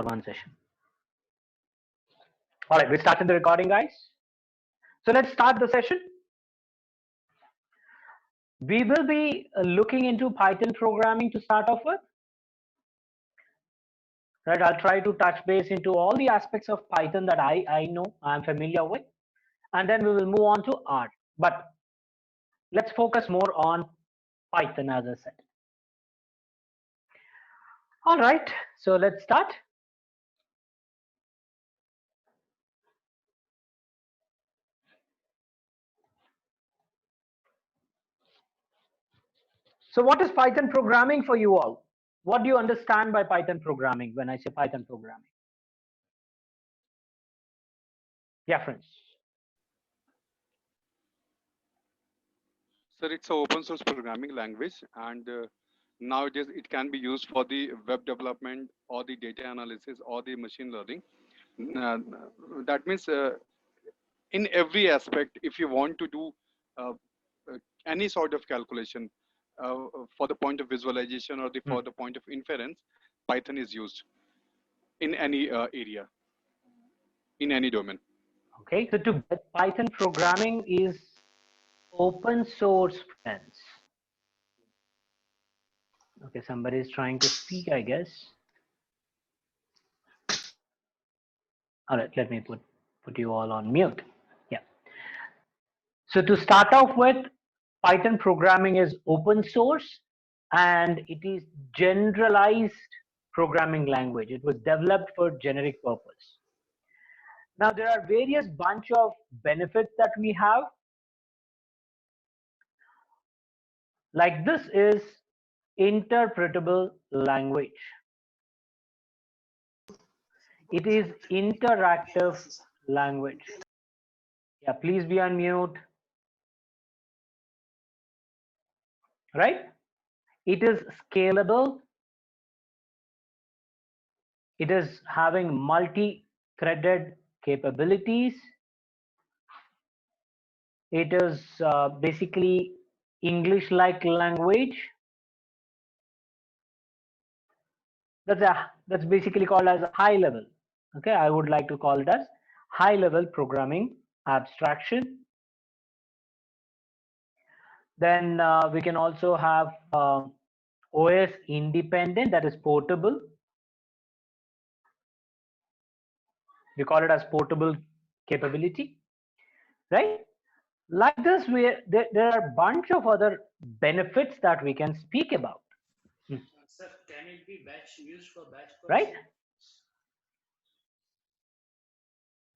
one session. All right, we started the recording, guys. So let's start the session. We will be looking into Python programming to start off with. Right, I'll try to touch base into all the aspects of Python that I know, I'm familiar with, and then we will move on to R. But let's focus more on Python, as I said. All right, so let's start. So what is Python programming for you all? What do you understand by Python programming when I say Python programming? Yeah, friends. Sir, it's an open source programming language, and nowadays it can be used for the web development or the data analysis or the machine learning. Uh, that means in every aspect, if you want to do uh, any sort of calculation for the point of visualization or for the point of inference, Python is used in any area, in any domain. Okay, so to get Python programming is open source, friends. Okay, somebody is trying to speak, I guess. All right, let me put you all on mute. Yeah. So to start off with, Python programming is open source and it is generalized programming language. It was developed for generic purpose. Now there are various bunch of benefits that we have. Like this is interpretable language. It is interactive language. Yeah, please be on mute. Right? It is scalable. It is having multi-threaded capabilities. It is basically English-like language. That's basically called as a high level. Okay, I would like to call it as high level programming abstraction. Then we can also have OS independent, that is portable. We call it as portable capability, right? Like this, there are a bunch of other benefits that we can speak about. Sir, can it be used for batch Right?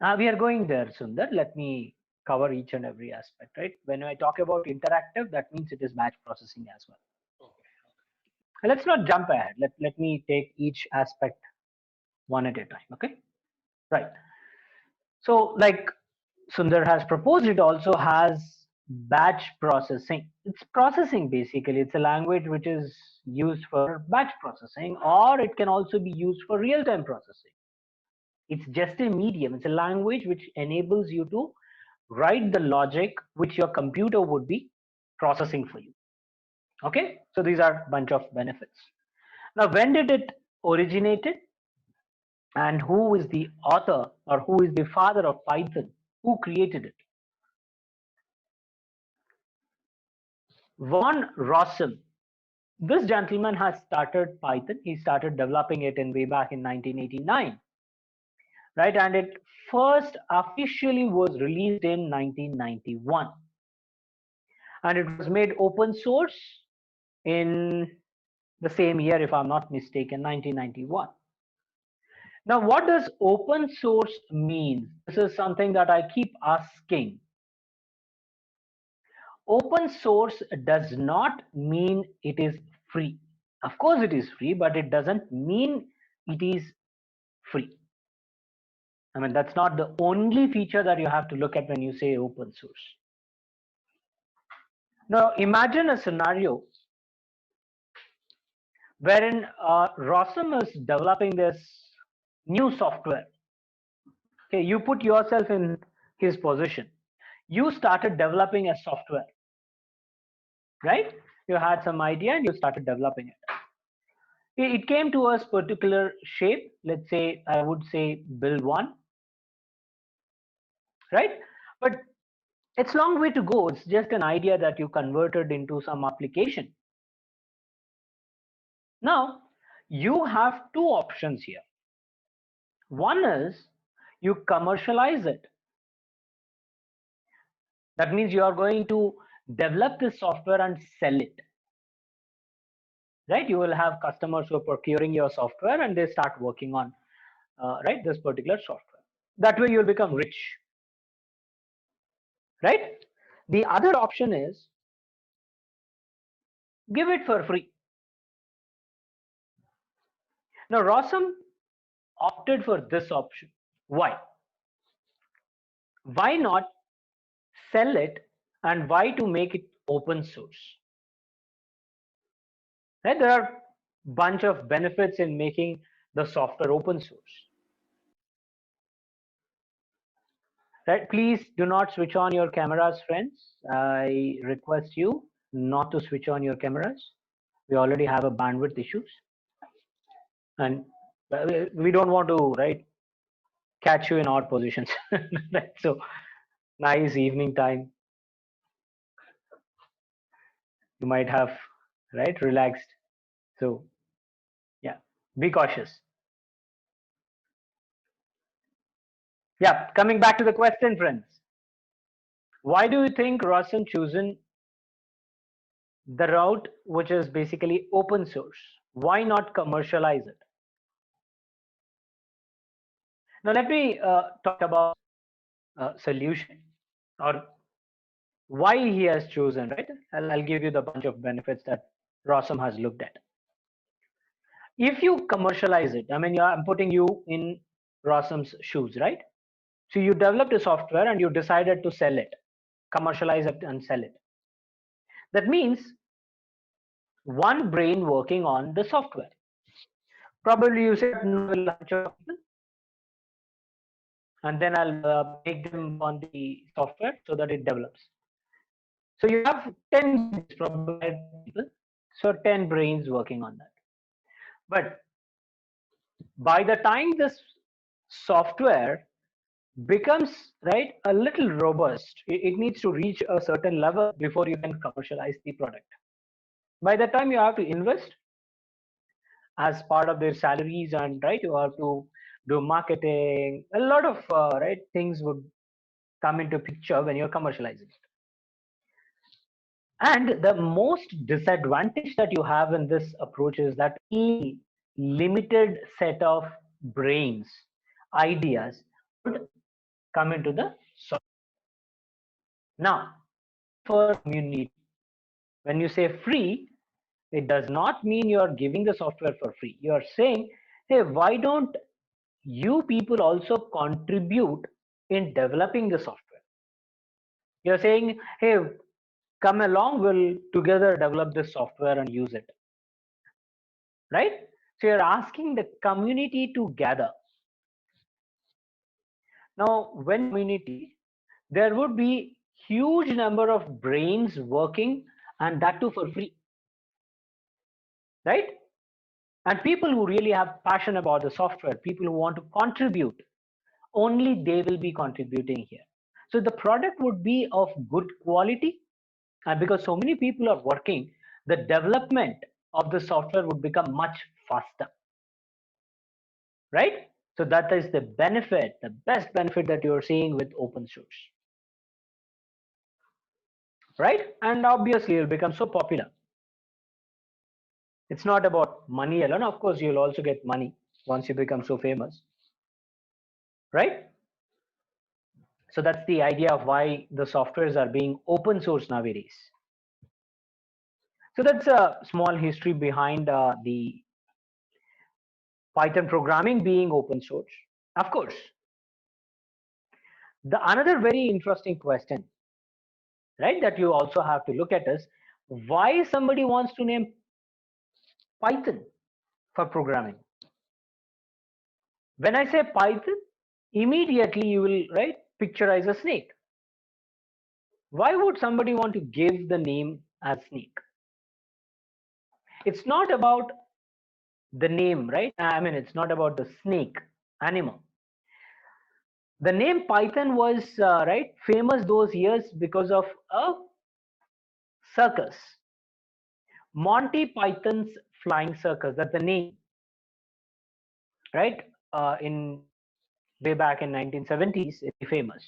processing? We are going there, Sundar. Let me cover each and every aspect, right? When I talk about interactive, that means it is batch processing as well. Okay. Let's not jump ahead. Let me take each aspect one at a time, okay? Right. So like Sundar has proposed, it also has batch processing. It's processing basically. It's a language which is used for batch processing, or it can also be used for real-time processing. It's just a medium. It's a language which enables you to write the logic which your computer would be processing for you. Okay, so these are a bunch of benefits. Now, when did it originated, and who is the author or who is the father of Python? Who created it? Von Rossum. This gentleman has started Python. He started developing it in way back in 1989, right? And it first officially was released in 1991, and it was made open source in the same year, if I'm not mistaken, 1991. Now, what does open source mean? This is something that I keep asking. Open source does not mean it is free. Of course, it is free, but it doesn't mean it is free. I mean, that's not the only feature that you have to look at when you say open source. Now, imagine a scenario wherein Rossum is developing this new software. Okay, you put yourself in his position. You started developing a software, right? You had some idea and you started developing it. It came to us particular shape. Let's say I would say build one, right? But it's long way to go. It's just an idea that you converted into some application. Now you have two options here. One is you commercialize it. That means you are going to develop this software and sell it. Right? You will have customers who are procuring your software and they start working on right this particular software. That way you'll become rich. Right? The other option is give it for free. Now Rosem opted for this option. Why? Why not sell it, and why to make it open source? Right? There are bunch of benefits in making the software open source. Right? Please do not switch on your cameras, friends. I request you not to switch on your cameras. We already have a bandwidth issues, and we don't want to catch you in odd positions. Right? So nice evening time. You might have relaxed. So yeah, be cautious. Yeah, coming back to the question, friends. Why do you think Rosem chosen the route which is basically open source? Why not commercialize it? Now let me talk about solution, or why he has chosen, right? I'll give you the bunch of benefits that Rosem has looked at. If you commercialize it, I mean, I'm putting you in Rosem's shoes, right? So you developed a software and you decided to sell it, commercialize it and sell it. That means one brain working on the software. Probably you said, no, I will hire people and then I'll make them on the software so that it develops. So you have 10 probably people, so 10 brains working on that. But by the time this software becomes a little robust, it needs to reach a certain level before you can commercialize the product. By the time you have to invest as part of their salaries, and you have to do marketing, a lot of things would come into picture when you're commercializing it. And the most disadvantage that you have in this approach is that a limited set of brains, ideas would come into the software. Now, for community, when you say free, it does not mean you are giving the software for free. You are saying, hey, why don't you people also contribute in developing the software? You're saying, hey, come along, we'll together develop this software and use it. Right? So you're asking the community to gather. Now, when community, there would be huge number of brains working, and that too for free. Right? And people who really have passion about the software, people who want to contribute, only they will be contributing here. So the product would be of good quality, and because so many people are working, the development of the software would become much faster. Right? So that is the benefit, the best benefit that you're seeing with open source. Right? And obviously it'll become so popular. It's not about money alone. Of course, you'll also get money once you become so famous. Right? So that's the idea of why the softwares are being open source nowadays. So that's a small history behind the Python programming being open source. Of course, the another very interesting question, that you also have to look at is why somebody wants to name Python for programming. When I say Python, immediately you will picturize a snake. Why would somebody want to give the name as snake? It's not about the name, right? I mean, it's not about the snake animal. The name Python was right famous those years because of a circus, Monty Python's Flying Circus. That's the name, right? In way back in 1970s, it's famous.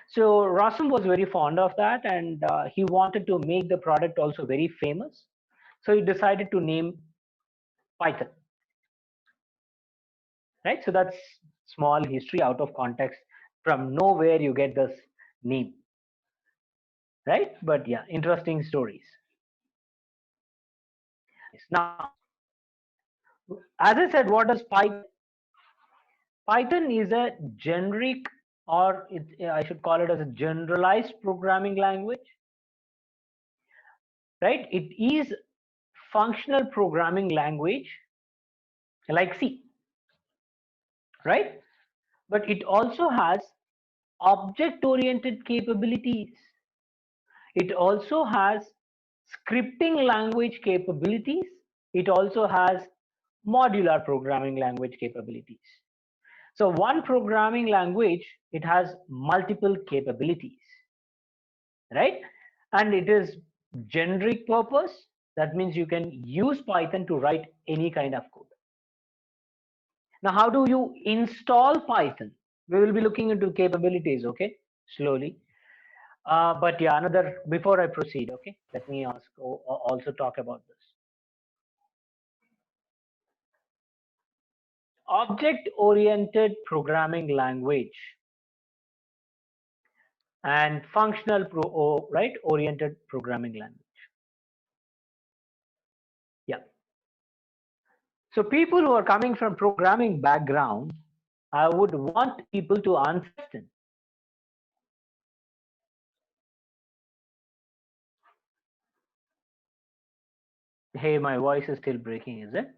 So Rossum was very fond of that, and he wanted to make the product also very famous. So he decided to name Python, right? So that's small history out of context. From nowhere you get this name, right? But yeah, interesting stories. Now, as I said, what does Python? Python is a generic, or I should call it as a generalized programming language, right? It is functional programming language like C, right? But it also has object-oriented capabilities. It also has scripting language capabilities. It also has modular programming language capabilities. So one programming language, it has multiple capabilities, right? And it is generic purpose. That means you can use Python to write any kind of code. Now, how do you install Python? We will be looking into capabilities, okay, slowly. But yeah, before I proceed, okay, let me also talk about this. Object-oriented programming language and functional right oriented programming language. Yeah. So people who are coming from programming background, I would want people to understand. Hey, my voice is still breaking, is it?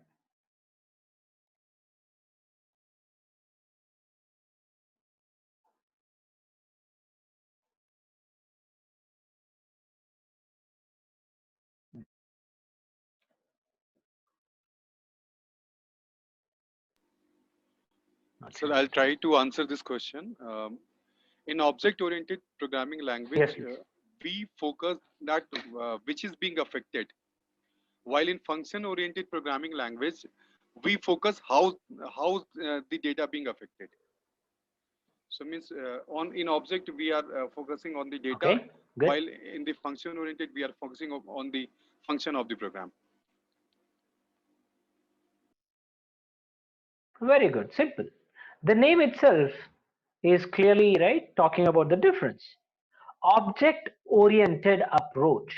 Not So sure. I'll try to answer this question. In object-oriented programming Yes, language, please. we focus that which is being affected. While in function-oriented programming language, we focus how the data being affected. So means on in object we are focusing on the data, Okay, good. while in the function-oriented we are focusing on the function of the program. Very good. Simple. The name itself is clearly right talking about the difference. Object oriented approach,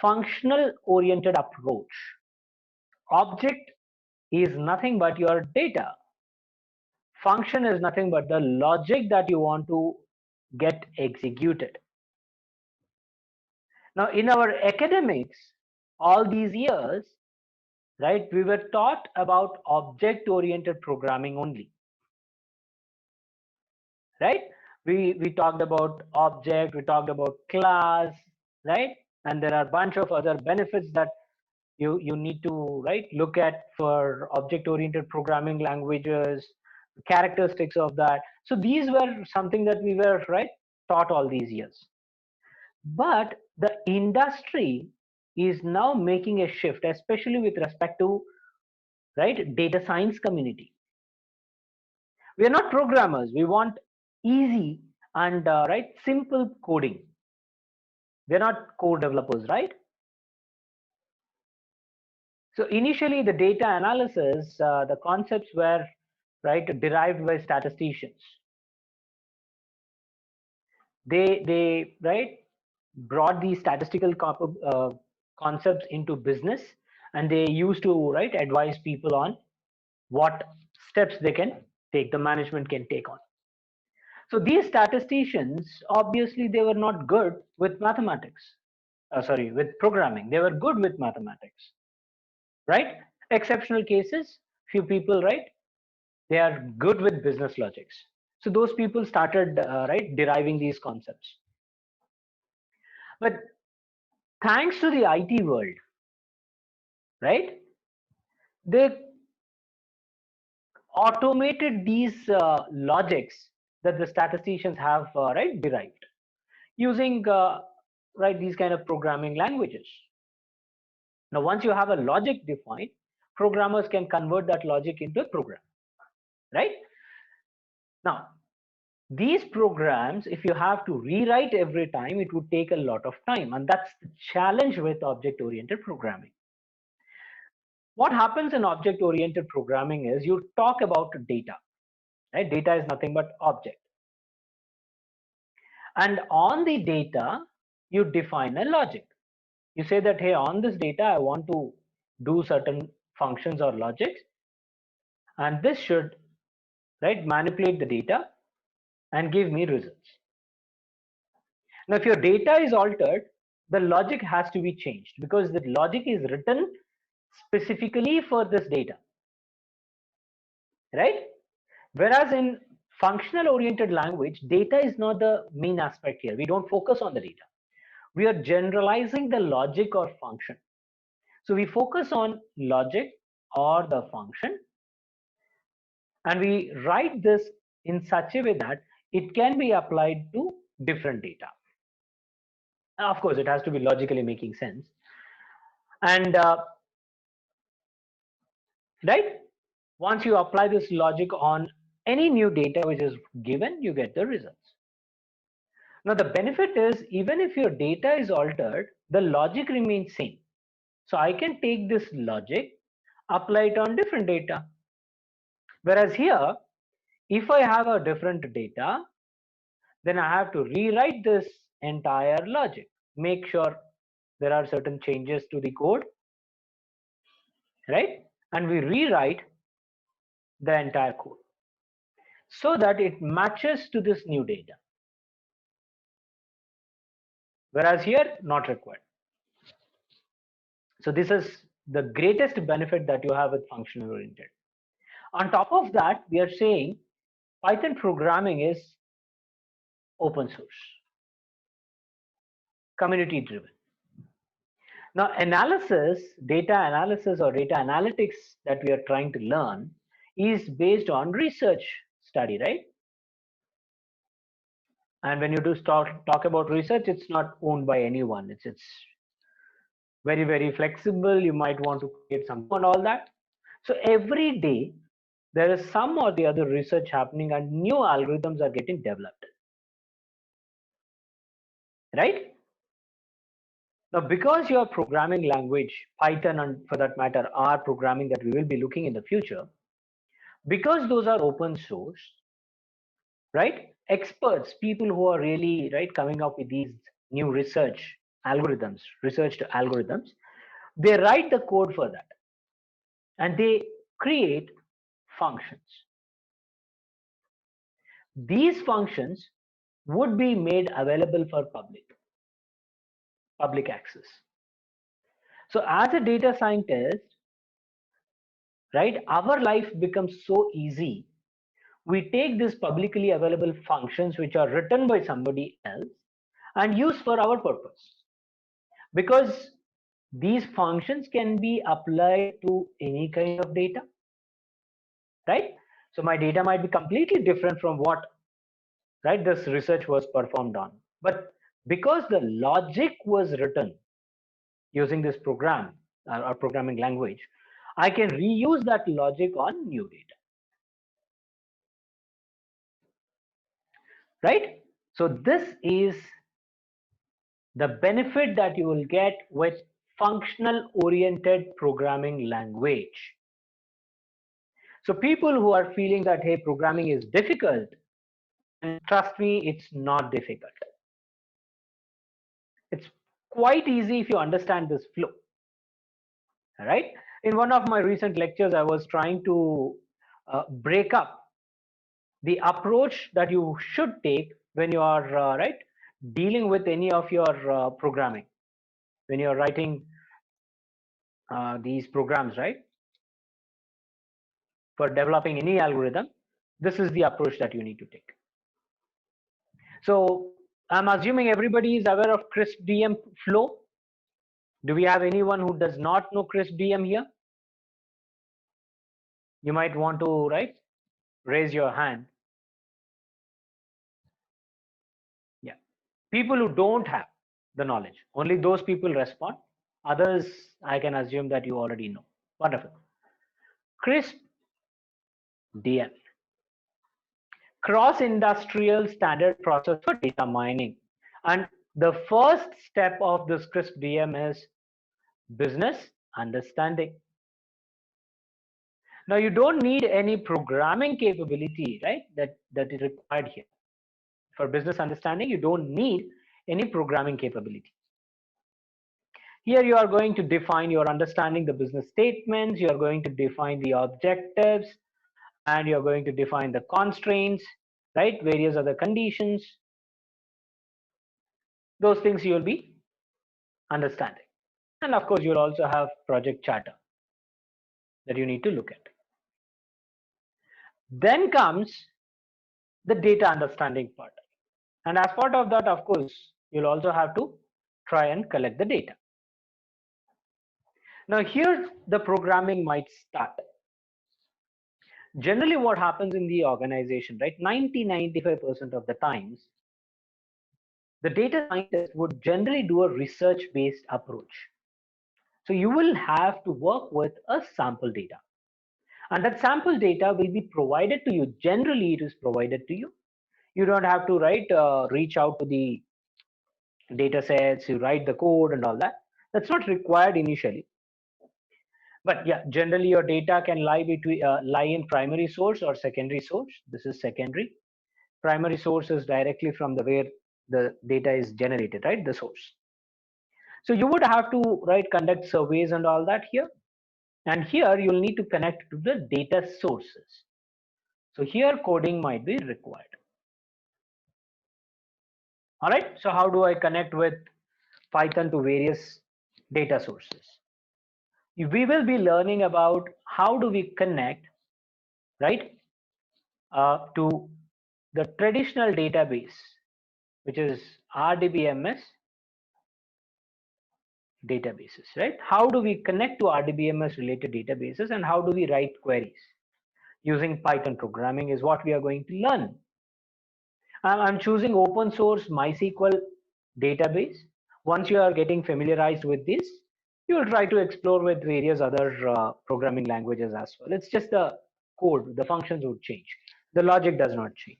functional oriented approach. Object is nothing but your data. Function is nothing but the logic that you want to get executed. Now, in our academics, all these years, right, we were taught about object oriented programming only, right? We talked about object, we talked about class, right? And there are a bunch of other benefits that you need to right look at for object oriented programming languages, characteristics of that. So these were something that we were right taught all these years. But the industry is now making a shift, especially with respect to right data science community. We are not programmers. We want easy and right simple coding. We are not code developers, right? So initially, the data analysis, the concepts were right derived by statisticians. They right brought these statistical concepts into business, and they used to right advise people on what steps they can take, the management can take on. So these statisticians, obviously, they were not good with mathematics. Sorry, with programming. They were good with mathematics, right? Exceptional cases, few people, right? They are good with business logics. So those people started, right, deriving these concepts. But thanks to the IT world, right? they automated these logics that the statisticians have right derived using right these kind of programming languages. Now once you have a logic defined, programmers can convert that logic into a program, right? Now these programs, if you have to rewrite every time, it would take a lot of time, and that's the challenge with object oriented programming. What happens in object oriented programming is you talk about data, right? Data is nothing but object, and on the data you define a logic. You say that, hey, on this data I want to do certain functions or logics, and this should right manipulate the data and give me results. Now if your data is altered, the logic has to be changed because the logic is written specifically for this data, right? Whereas in functional oriented language, data is not the main aspect here. We don't focus on the data. We are generalizing the logic or function. So we focus on logic or the function, and we write this in such a way that it can be applied to different data. Of course, it has to be logically making sense. And right, once you apply this logic on any new data which is given, you get the results. Now the benefit is even if your data is altered, the logic remains same. So I can take this logic, apply it on different data. Whereas here, if I have a different data, then I have to rewrite this entire logic, make sure there are certain changes to the code, right? And we rewrite the entire code so that it matches to this new data. Whereas here, not required. So this is the greatest benefit that you have with functional oriented. On top of that, we are saying Python programming is open source, community driven. Now analysis, data analysis or data analytics that we are trying to learn is based on research study, right? And when you do talk about research, it's not owned by anyone. It's very, very flexible. You might want to create something and all that. So every day there is some or the other research happening and new algorithms are getting developed, right? Now, because your programming language, Python and for that matter, R programming that we will be looking in the future, because those are open source, right? Experts, people who are really right coming up with these new research algorithms, researched algorithms, they write the code for that and they create functions. These functions would be made available for public access. So as a data scientist, right, our life becomes so easy. We take these publicly available functions which are written by somebody else and use for our purpose, because these functions can be applied to any kind of data, right? So my data might be completely different from what right this research was performed on, but because the logic was written using this program or programming language, I can reuse that logic on new data, right? So this is the benefit that you will get with functional oriented programming language. So people who are feeling that, hey, programming is difficult, and trust me, it's not difficult. It's quite easy if you understand this flow. All right. In one of my recent lectures, I was trying to break up the approach that you should take when you are right dealing with any of your programming, when you are writing these programs, right? For developing any algorithm, this is the approach that you need to take. So I'm assuming everybody is aware of CRISP-DM flow. Do we have anyone who does not know CRISP-DM here? You might want to, right, raise your hand. Yeah. People who don't have the knowledge, only those people respond. Others, I can assume that you already know. Wonderful. CRISP DM, cross industrial standard process for data mining. And the first step of this CRISP DM is business understanding. Now you don't need any programming capability, right? That is required here. For business understanding, you don't need any programming capability. Here you are going to define, you are understanding the business statements, you are going to define the objectives, and you're going to define the constraints, right? Various other conditions. Those things you'll be understanding. And of course, you'll also have project charter that you need to look at. Then comes the data understanding part. And as part of that, of course, you'll also have to try and collect the data. Now here the programming might start. Generally what happens in the organization, right? 90-95% of the times, the data scientist would generally do a research-based approach. So you will have to work with a sample data. And that sample data will be provided to you. Generally, it is provided to you. You don't have to reach out to the data sets, you write the code and all that. That's not required initially. But yeah, generally your data can lie in primary source or secondary source. This is secondary. Primary source is directly from the where the data is generated, right? The source. So you would have to conduct surveys and all that here. And here you'll need to connect to the data sources. So here coding might be required. All right. So how do I connect with Python to various data sources? We will be learning about how do we connect, right, to the traditional database, which is RDBMS databases, right? How do we connect to RDBMS related databases and how do we write queries using Python programming is what we are going to learn. I'm choosing open source MySQL database. Once you are getting familiarized with this, you will try to explore with various other programming languages as well. It's just the code, the functions would change. The logic does not change.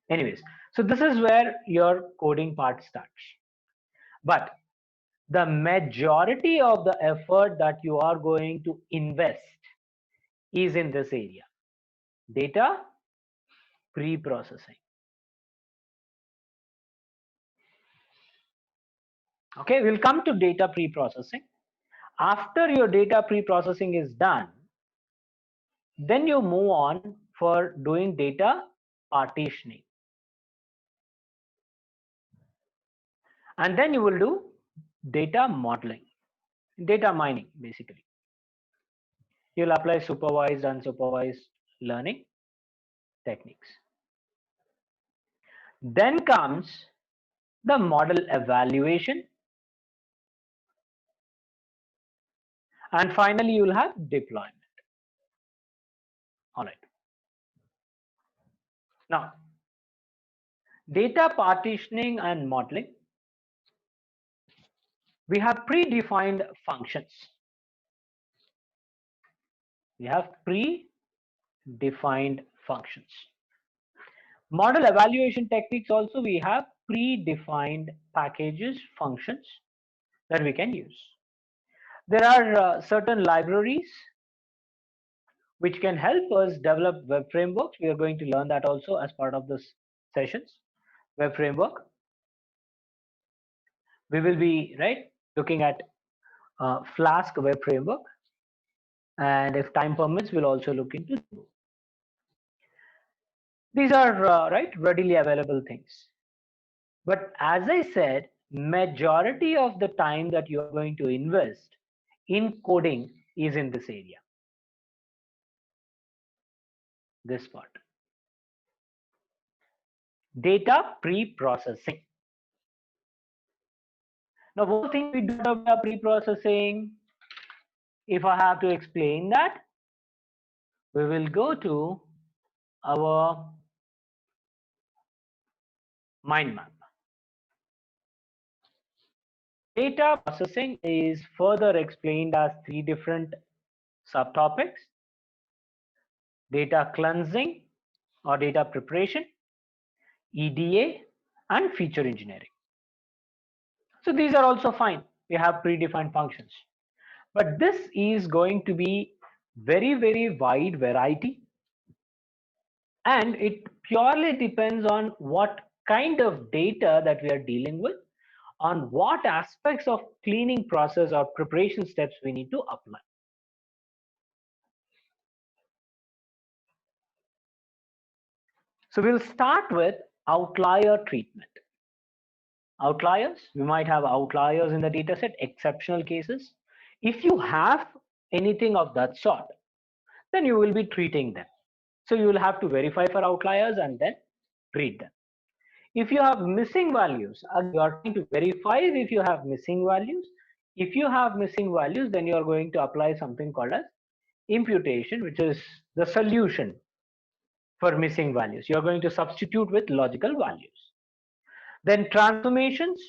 Anyways, so this is where your coding part starts. But the majority of the effort that you are going to invest is in this area, data pre-processing. Okay, we'll come to data pre-processing. After your data pre-processing is done, then you move on for doing data partitioning. And then you will do data modeling, data mining basically. You'll apply supervised, unsupervised learning techniques. Then comes the model evaluation. And finally, you'll have deployment. All right. Now, data partitioning and modeling, we have predefined functions. We have predefined functions. Model evaluation techniques also, we have predefined packages, functions that we can use. There are certain libraries which can help us develop web frameworks. We are going to learn that also as part of this sessions. Web framework. We will be looking at Flask web framework, and if time permits, we'll also look into. These are readily available things. But as I said, majority of the time that you are going to invest in coding is in this area. This part. Data pre-processing. Now, one thing we do data pre-processing, if I have to explain that, we will go to our mind map. Data processing is further explained as three different subtopics: data cleansing or data preparation, EDA, and feature engineering. So these are also fine. We have predefined functions. But this is going to be very, very wide variety, and it purely depends on what kind of data that we are dealing with, on what aspects of cleaning process or preparation steps we need to apply. So we'll start with outlier treatment. Outliers, we might have outliers in the data set, exceptional cases. If you have anything of that sort, then you will be treating them. So you will have to verify for outliers and then treat them. If you have missing values, you are trying to verify if you have missing values. If you have missing values, then you are going to apply something called as imputation, which is the solution for missing values. You are going to substitute with logical values. Then transformations,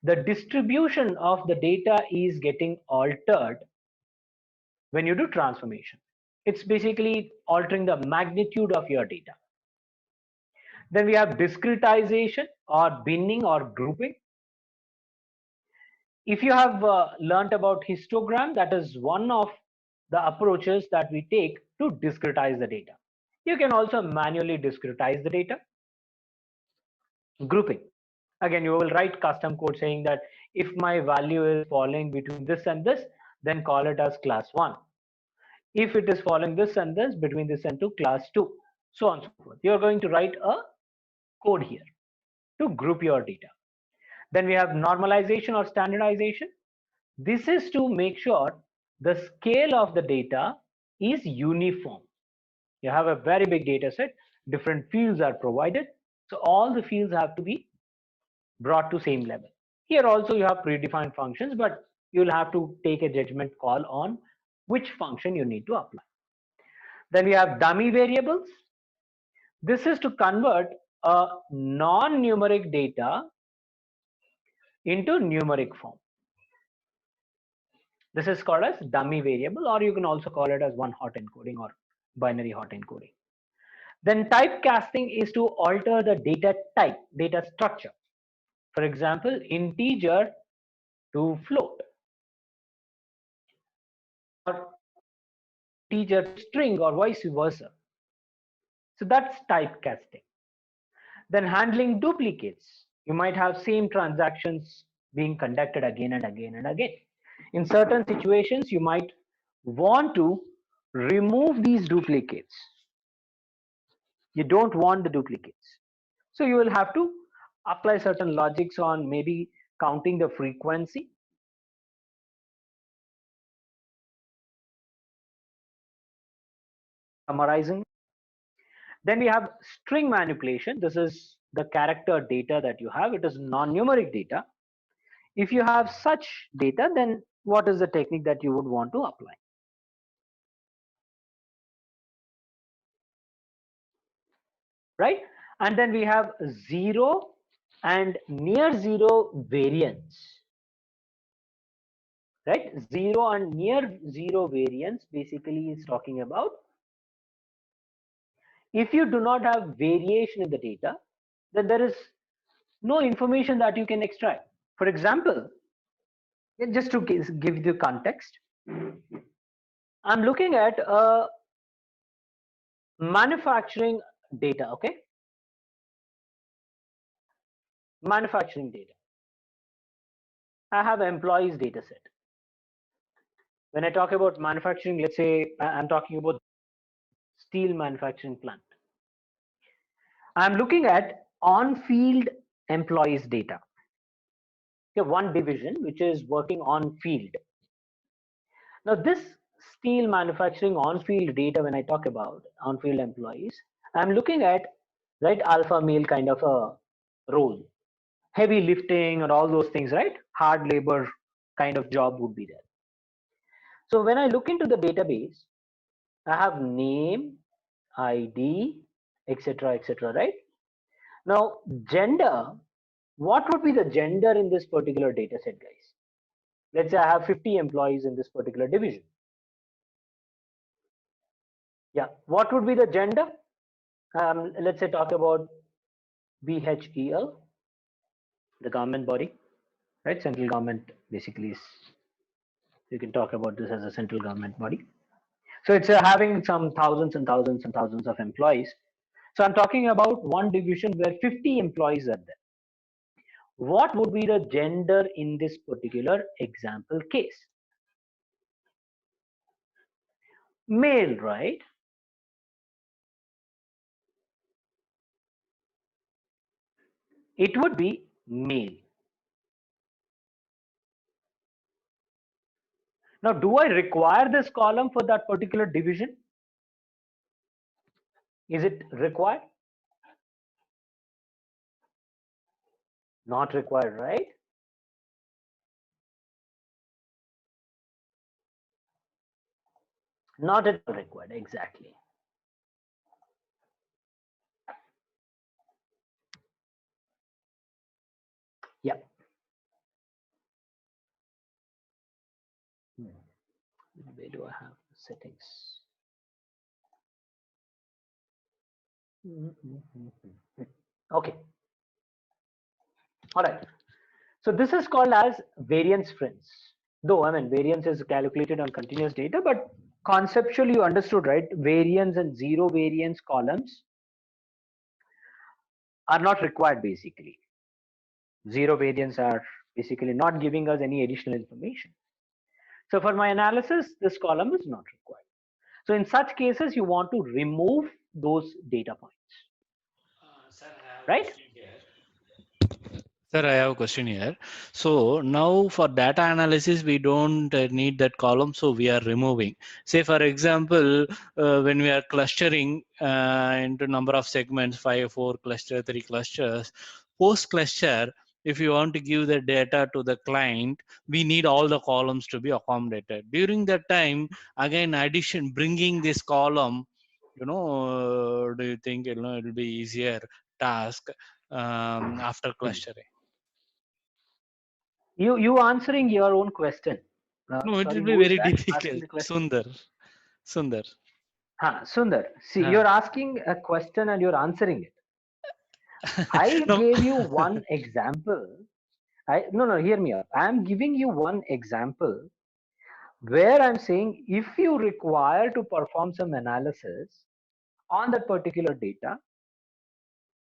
the distribution of the data is getting altered when you do transformation. It's basically altering the magnitude of your data. Then we have discretization or binning or grouping. If you have learnt about histogram, that is one of the approaches that we take to discretize the data. You can also manually discretize the data. Grouping. Again, you will write custom code saying that if my value is falling between this and this, then call it as class 1. If it is falling this and this, between this and 2, class 2, so on and so forth. You are going to write a code here to group your data. Then we have normalization or standardization. This is to make sure the scale of the data is uniform. You have a very big data set, different fields are provided, so all the fields have to be brought to same level. Here also you have predefined functions, but you'll have to take a judgment call on which function you need to apply. Then we have dummy variables. This is to convert a non-numeric data into numeric form. This is called as dummy variable, or you can also call it as one-hot encoding or binary hot encoding. Then typecasting is to alter the data type, data structure. For example, integer to float, or integer to string, or vice versa. So that's typecasting. Then handling duplicates. You might have same transactions being conducted again and again and again. In certain situations, you might want to remove these duplicates. You don't want the duplicates. So you will have to apply certain logics on maybe counting the frequency. Summarizing. Then we have string manipulation. This is the character data that you have. It is non-numeric data. If you have such data, then what is the technique that you would want to apply? Right? And then we have zero and near zero variance. Right? Zero and near zero variance basically is talking about if you do not have variation in the data, then there is no information that you can extract. For example, just to give you context, I'm looking at manufacturing data, okay? Manufacturing data. I have employees data set. When I talk about manufacturing, let's say I'm talking about steel manufacturing plant. I'm looking at on-field employees data. Okay, one division which is working on field. Now this steel manufacturing on-field data, when I talk about on-field employees, I'm looking at right alpha male kind of a role, heavy lifting and all those things, right? Hard labor kind of job would be there. So when I look into the database, I have name, ID, etc., right? Now, gender, what would be the gender in this particular data set, guys? Let's say I have 50 employees in this particular division. Yeah, what would be the gender? Let's say talk about BHEL, the government body, right? Central government basically is, you can talk about this as a central government body. So it's having some thousands and thousands and thousands of employees. So I'm talking about one division where 50 employees are there. What would be the gender in this particular example case? Male, right? It would be male. Now, do I require this column for that particular division? Is it required? Not required, right? Not at all required, exactly. Yeah. Where do I have settings? Okay. All right. So this is called as variance friends. Though, I mean, variance is calculated on continuous data, but conceptually you understood, right? Variance and zero variance columns are not required basically. Zero variance are basically not giving us any additional information. So for my analysis, this column is not required. So in such cases, you want to remove those data points, Sir, I have a right? question here. Sir, I have a question here. So now for data analysis, we don't need that column, so we are removing. Say, for example, when we are clustering into number of segments, 5, 4 cluster, 3 clusters, post cluster, if you want to give the data to the client, we need all the columns to be accommodated. During that time, again, addition, bringing this column, do you think it will be easier task after clustering? You answering your own question. No, it Sorry, will be who is very that asking difficult. the question? Sundar. Sundar, see, Huh. you're asking a question and you're answering it. I No. gave you one example. No, hear me out. I'm giving you one example where I'm saying if you require to perform some analysis on that particular data,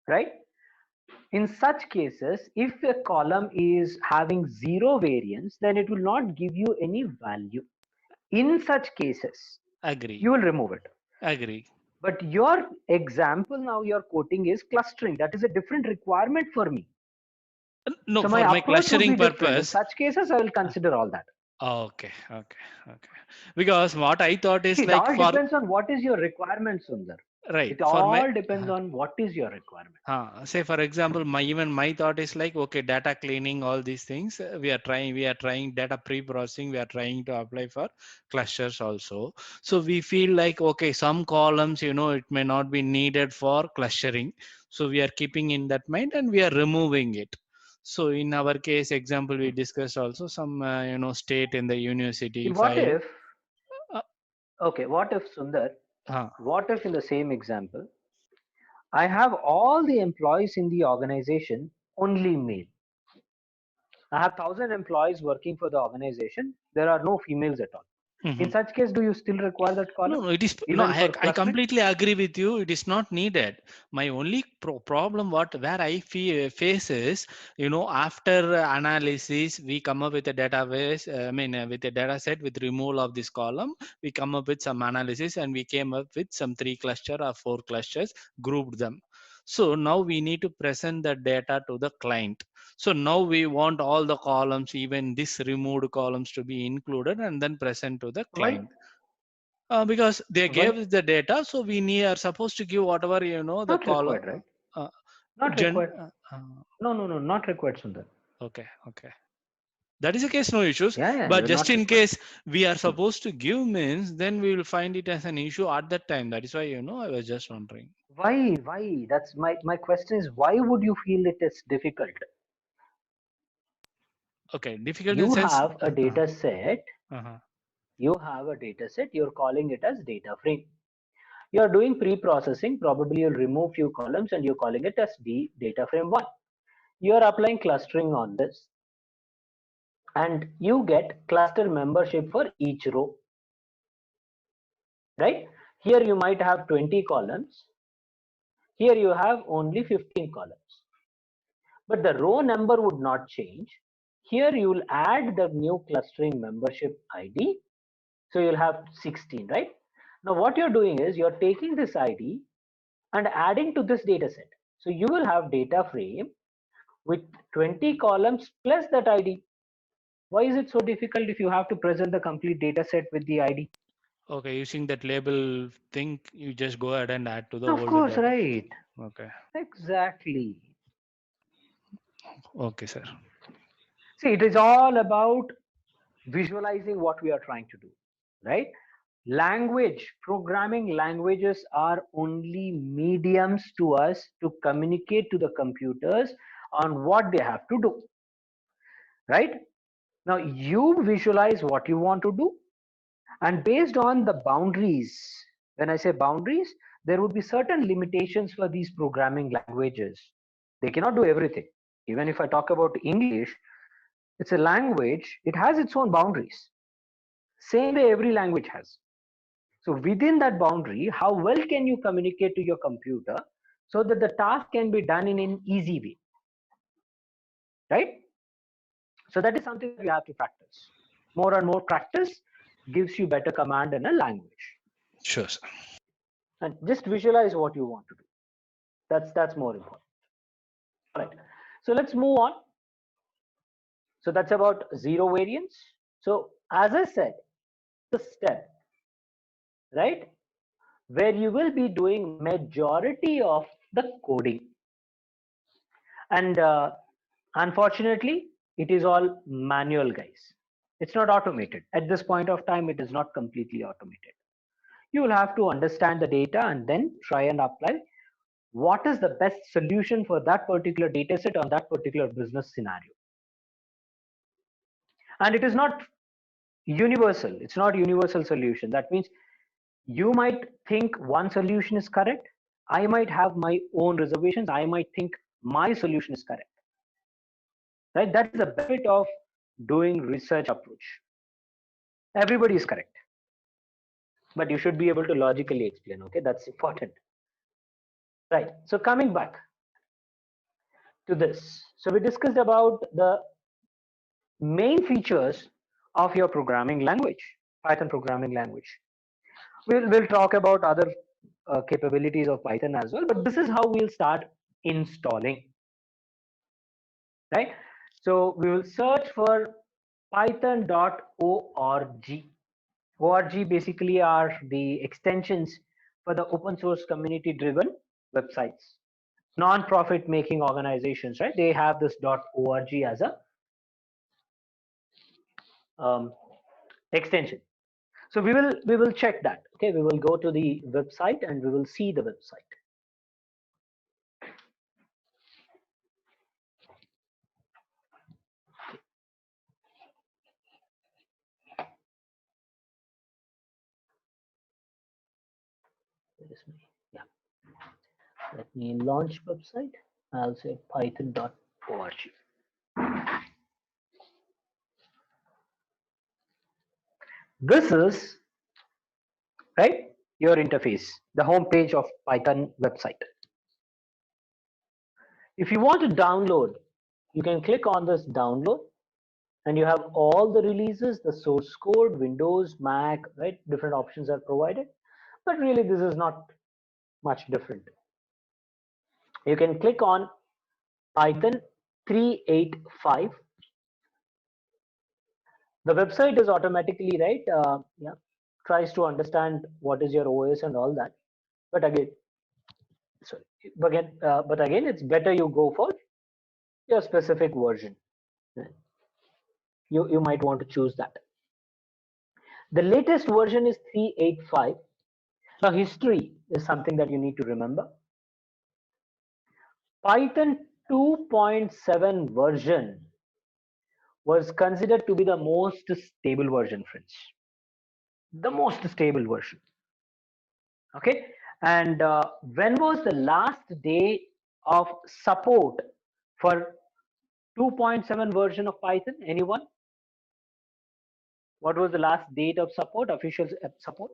right? In such cases, if a column is having zero variance, then it will not give you any value. In such cases, Agree. you will remove it. Agree. But your example now you're quoting is clustering. That is a different requirement for me. No, So my for my approach would be clustering different. In purpose. such cases, I will consider all that. Okay. Because what I thought is See, it like all for depends on what is your requirement, Sundar. right It for my all depends on what is your requirement. say for example, my thought is like, okay, data cleaning, all these things we are trying data pre-processing, we are trying to apply for clusters also. So we feel like, okay, some columns, it may not be needed for clustering, so we are keeping in that mind and we are removing it. So in our case example, we discussed also some state in the See, university what file. if, okay, what if, Sundar, uh, what if in the same example, I have all the employees in the organization only male? I have 1,000 employees working for the organization. There are no females at all. In mhm. such case, do you still require that column? No, it is no. Even for I clustering? completely agree with you. It is not needed. My only problem, where I face is, after analysis, we come up with a database. With a data set with removal of this column, we come up with some analysis, and we came up with some 3 cluster or 4 clusters, grouped them. So now we need to present the data to the client. So now we want all the columns, even this removed columns, to be included and then present to the Why? client. Because they Why? gave the data, so we are supposed to give whatever the Not call. required, right? Uh, Not gen. required. No, not required, Sundar. Okay. That is the case, no issues. Yeah, But you're just not in required. case we are supposed to give means, then we will find it as an issue at that time. That is why, I was just wondering. Why? That's my question is, why would you feel it is difficult? Okay, difficult in You sense. have a data set, Uh-huh. you're calling it as data frame. You're doing pre-processing, probably you'll remove few columns and you're calling it as data frame 1. You're applying clustering on this and you get cluster membership for each row, right? Here you might have 20 columns. Here you have only 15 columns, but the row number would not change. Here you will add the new clustering membership ID. So you'll have 16, right? Now what you're doing is you're taking this ID and adding to this data set. So you will have data frame with 20 columns plus that ID. Why is it so difficult if you have to present the complete data set with the ID? Okay, using that label thing, you just go ahead and add to the Of older course, data. right. Okay. Exactly. Okay, sir. See, it is all about visualizing what we are trying to do, right? Language, programming languages are only mediums to us to communicate to the computers on what they have to do, right? Now you visualize what you want to do, and based on the boundaries, when I say boundaries, there would be certain limitations for these programming languages. They cannot do everything. Even if I talk about English, it's a language, it has its own boundaries. Same way every language has. So within that boundary, how well can you communicate to your computer so that the task can be done in an easy way, right? So that is something that you have to practice. More and more practice gives you better command in a language. Sure, sir. And just visualize what you want to do. That's more important. All right. So let's move on. So that's about zero variance. So as I said, the step, right, where you will be doing majority of the coding. And unfortunately, it is all manual, guys. It's not automated. At this point of time, it is not completely automated. You will have to understand the data and then try and apply what is the best solution for that particular data set on that particular business scenario. And it is not universal. It's not universal solution. That means you might think one solution is correct. I might have my own reservations. I might think my solution is correct. Right? That is the benefit of doing research approach. Everybody is correct, but you should be able to logically explain. Okay, that's important. Right. So coming back to this, so we discussed about the main features of your programming language, Python programming language. We'll talk about other capabilities of Python as well, but this is how we'll start installing. Right. So we will search for python.org. ORG basically are the extensions for the open source community driven websites, non-profit making organizations, right? They have this .org as a extension. So we will check that. Okay, we will go to the website and we will see the website. Yeah. Let me launch website. I'll say python.org. This is right your interface, the home page of Python website. If you want to download, you can click on this download and you have all the releases, the source code, Windows, Mac, right? Different options are provided, but really this is not much different. You can click on Python 385. The website is automatically right. Yeah, tries to understand what is your OS and all that. But again, sorry, but again, it's better you go for your specific version. you might want to choose that. The latest version is 3.8.5. Now history is something that you need to remember. Python 2.7 version was considered to be the most stable version, friends. The most stable version. Okay, and when was the last day of support for 2.7 version of Python? Anyone? What was the last date of support, official support?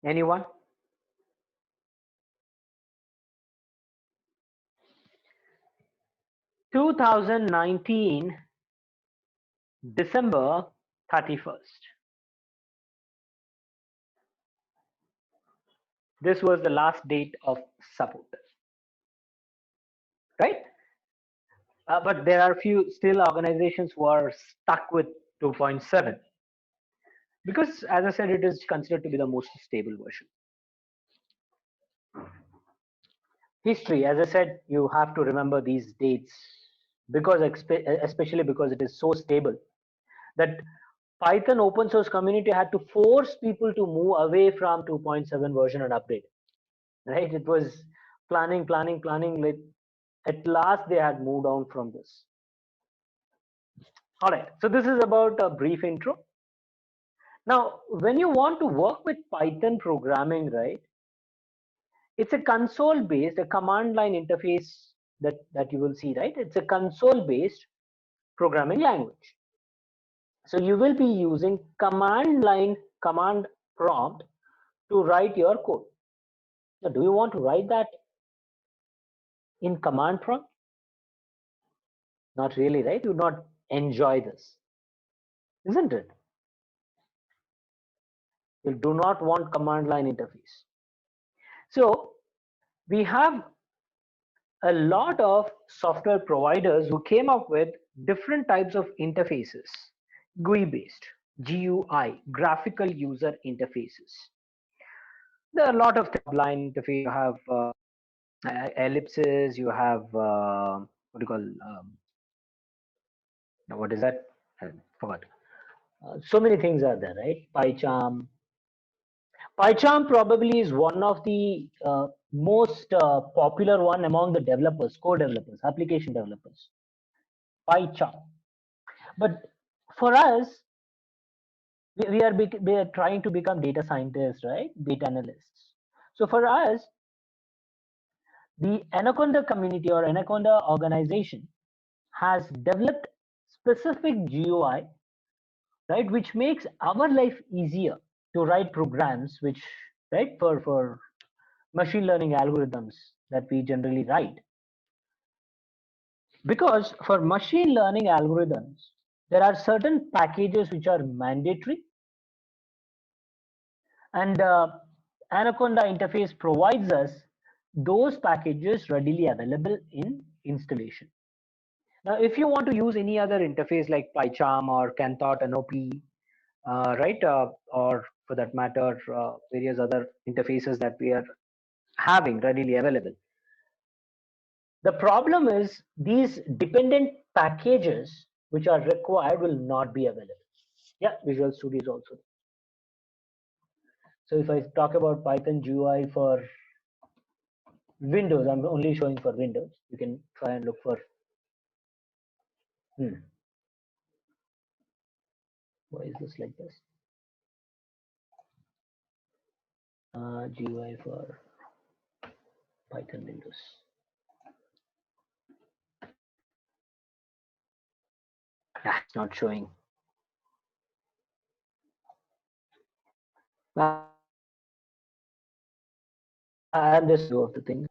Anyone? (2019) December 31st. This was the last date of support, right? But there are few still organizations who are stuck with 2.7 because, as I said, it is considered to be the most stable version. History, as I said, you have to remember these dates because, especially because it is so stable, that Python open source community had to force people to move away from 2.7 version and upgrade. Right? It was planning. Like, at last, they had moved on from this. All right. So this is about a brief intro. Now, when you want to work with Python programming, right? It's a console-based, a command line interface that you will see, right? It's a console-based programming language. So you will be using command line, command prompt to write your code. Now, do you want to write that in command prompt? Not really, right? You would not enjoy this, isn't it? You do not want command line interface. So we have a lot of software providers who came up with different types of interfaces, GUI based, GUI, graphical user interfaces. There are a lot of line interface. You have ellipses, you have what do you call, what is that? I forgot. So many things are there, right? PyCharm. PyCharm probably is one of the most popular one among the developers, core developers, application developers. PyCharm. But for us, we are trying to become data scientists, right? Data analysts. So for us, the Anaconda community or Anaconda organization has developed specific GUI, right, which makes our life easier to write programs, which, right, for machine learning algorithms that we generally write. Because for machine learning algorithms, there are certain packages which are mandatory, and Anaconda interface provides us those packages readily available in installation. Now, if you want to use any other interface like PyCharm or Canthot, NOP, right, or for that matter, various other interfaces that we are having readily available. The problem is these dependent packages which are required will not be available. Yeah, Visual Studio is also. So if I talk about Python GUI for Windows, I'm only showing for Windows. You can try and look for. Why is this like this? GUI for Python Windows. It's not showing. I'm just two of the things.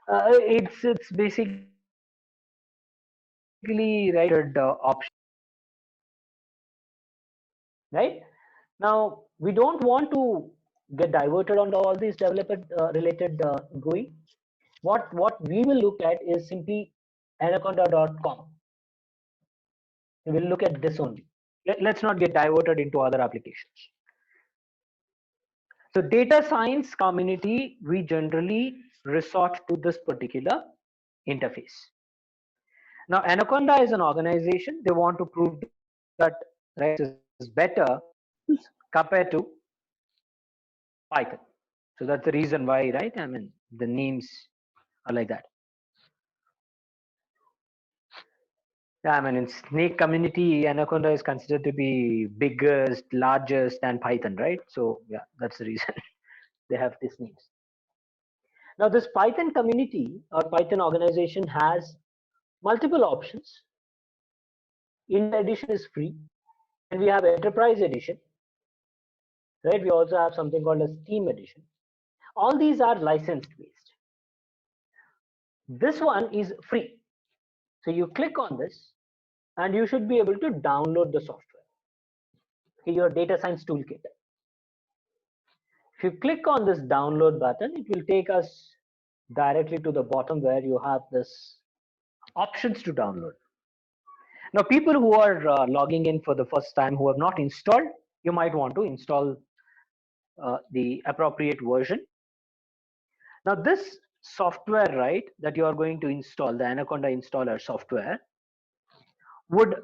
It's basically right option. Right now, we don't want to get diverted on all these developer related GUI. What we will look at is simply anaconda.com. We'll look at this only. Let's not get diverted into other applications. So data science community, we generally resort to this particular interface. Now, Anaconda is an organization. They want to prove that right is better compared to Python. So that's the reason why, right? I mean, the names are like that. Yeah, I mean, in Snake community, Anaconda is considered to be biggest, largest than Python, right? So yeah, that's the reason they have these names. Now, this Python community or Python organization has multiple options. India edition is free, and we have enterprise edition, right? We also have something called a Steam edition. All these are license based. This one is free. So you click on this and you should be able to download the software. Okay, your data science toolkit. If you click on this download button, it will take us directly to the bottom where you have this options to download. Now, people who are logging in for the first time who have not installed, you might want to install the appropriate version. Now, this software, right, that you are going to install, the Anaconda installer software, would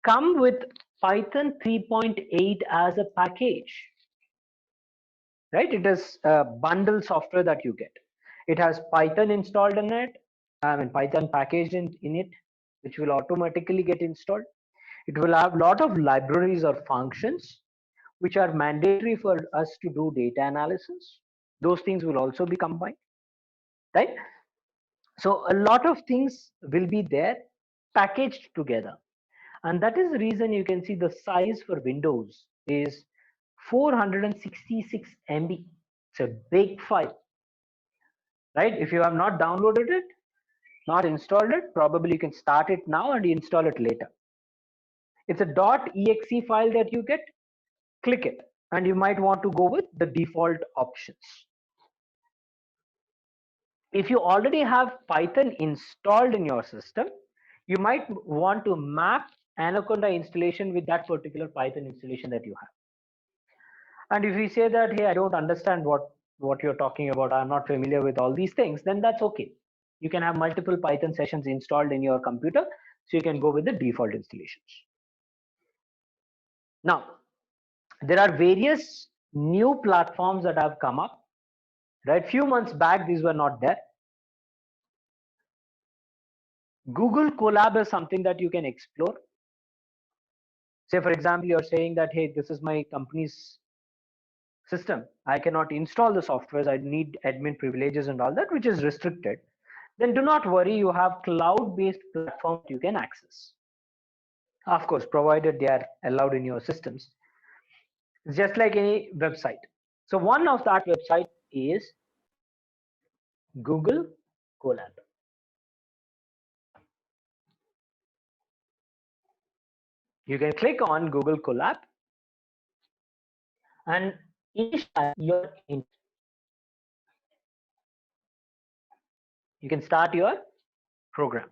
come with Python 3.8 as a package, right? It is a bundle software that you get. It has Python installed in it, I mean Python packaged in it, which will automatically get installed. It will have a lot of libraries or functions which are mandatory for us to do data analysis. Those things will also be combined, right? So a lot of things will be there packaged together. And that is the reason you can see the size for Windows is 466 MB. It's a big file, right? If you have not downloaded it, not installed it, probably you can start it now and install it later. It's a .exe file that you get, click it, and you might want to go with the default options. If you already have Python installed in your system, you might want to map Anaconda installation with that particular Python installation that you have. And if you say that, hey, I don't understand what you're talking about, I'm not familiar with all these things, then that's okay. You can have multiple Python sessions installed in your computer, so you can go with the default installations. Now, there are various new platforms that have come up, right? Few months back, these were not there. Google Colab is something that you can explore. Say, for example, you're saying that, hey, this is my company's system. I cannot install the softwares. I need admin privileges and all that, which is restricted. Then do not worry. You have cloud-based platforms you can access. Of course, provided they are allowed in your systems. It's just like any website. So one of that website is Google Colab. You can click on Google Colab and initialize your intent. You can start your program.